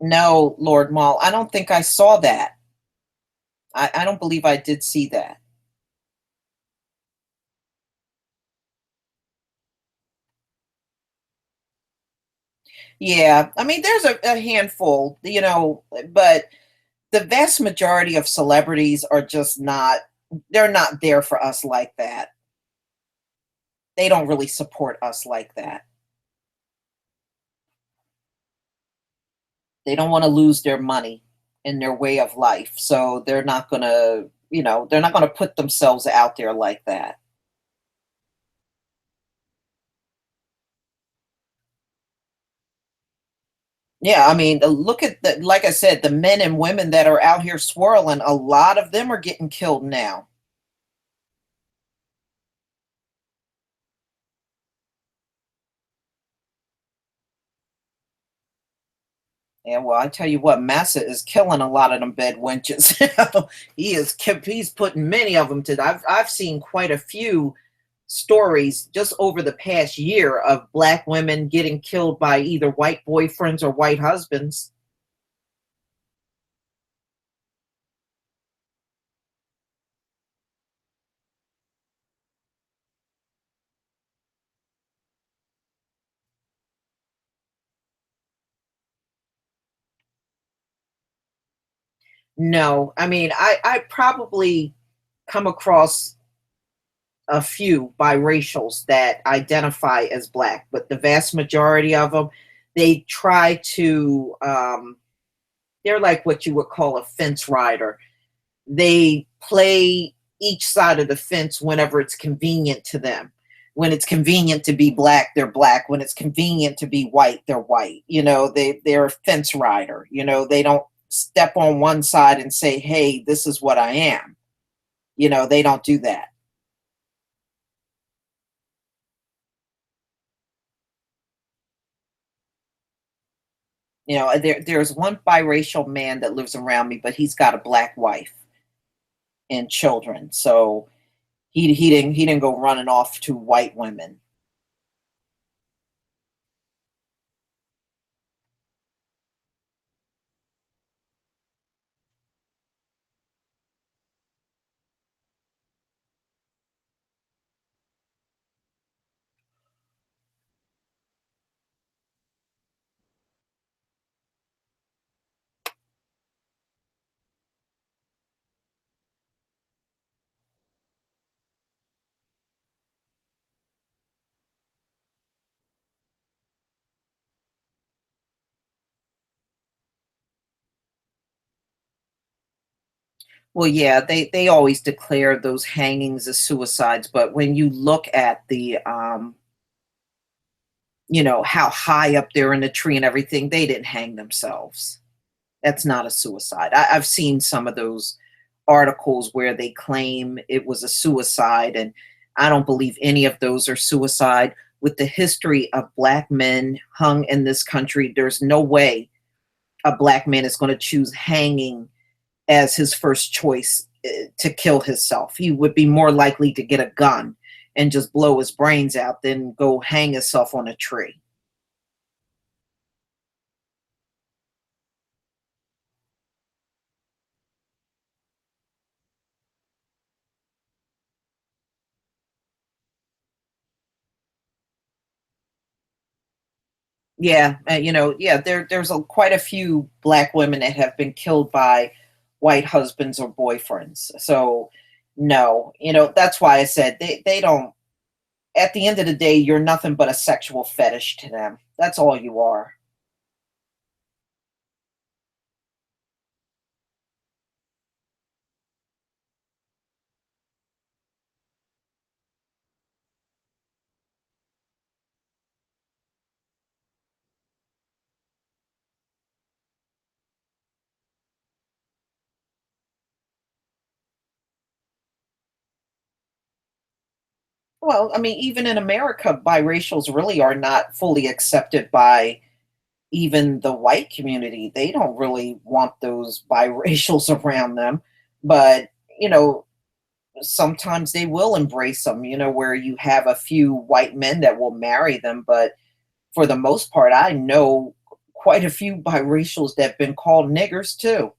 No, Lord Maul, I don't think I saw that. I don't believe I did see that. Yeah, I mean, there's a handful, but the vast majority of celebrities are just not, they're not there for us like that. They don't really support us like that. They don't want to lose their money and their way of life. So they're not going to put themselves out there like that. Yeah, I mean, look at the, like I said, the men and women that are out here swirling, a lot of them are getting killed now. And well, I tell you what, Massa is killing a lot of them bed wenches. He's putting many of them to. I've seen quite a few stories just over the past year of black women getting killed by either white boyfriends or white husbands. No, I mean, I probably come across a few biracials that identify as black, but the vast majority of them, they try to, they're like what you would call a fence rider. They play each side of the fence whenever it's convenient to them. When it's convenient to be black, they're black. When it's convenient to be white, they're white. They're a fence rider. They don't step on one side and say, "Hey, this is what I am." They don't do that. There's one biracial man that lives around me, but he's got a black wife and children. So he didn't go running off to white women. Well, yeah, they always declare those hangings as suicides, but when you look at how high up they're in the tree and everything, they didn't hang themselves. That's not a suicide. I've seen some of those articles where they claim it was a suicide, and I don't believe any of those are suicide. With the history of black men hung in this country, there's no way a black man is going to choose hanging as his first choice to kill himself. He would be more likely to get a gun and just blow his brains out than go hang himself on a tree. Yeah, yeah, there's quite a few black women that have been killed by white husbands or boyfriends. So no, that's why I said they don't. At the end of the day, you're nothing but a sexual fetish to them. That's all you are. Well, I mean, even in America, biracials really are not fully accepted by even the white community. They don't really want those biracials around them. But, you know, sometimes they will embrace them, where you have a few white men that will marry them. But for the most part, I know quite a few biracials that have been called niggers too.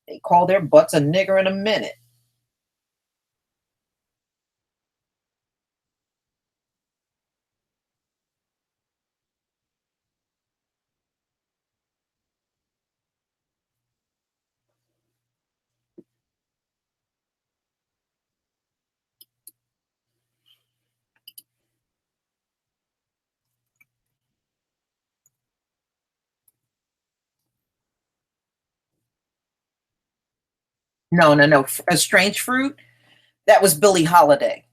They call their butts a nigger in a minute. No, no, no. A strange fruit? That was Billie Holiday.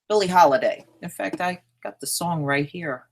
Billie Holiday. In fact, I got the song right here.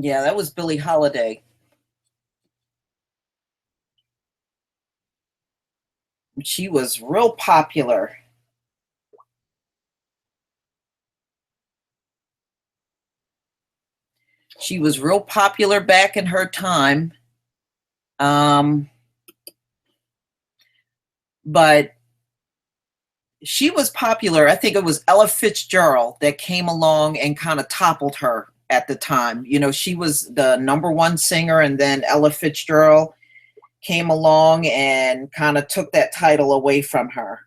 Yeah, that was Billie Holiday. She was real popular. She was real popular back in her time. Um, but she was popular. I think it was Ella Fitzgerald that came along and kind of toppled her at the time. You know, she was the number one singer, and then Ella Fitzgerald came along and kind of took that title away from her.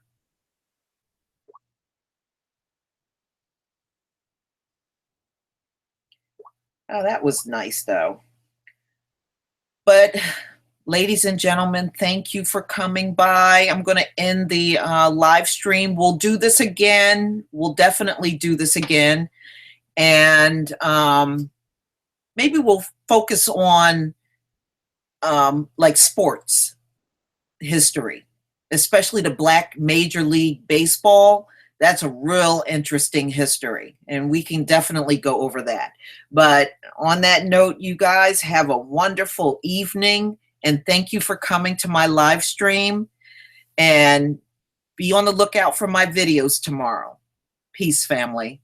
Oh, that was nice, though. But ladies and gentlemen, thank you for coming by. I'm going to end the live stream. We'll do this again. We'll definitely do this again. And maybe we'll focus on like sports history, especially the Black Major League Baseball. That's a real interesting history, and we can definitely go over that. But on that note, you guys have a wonderful evening, and thank you for coming to my live stream, and be on the lookout for my videos tomorrow. Peace, family.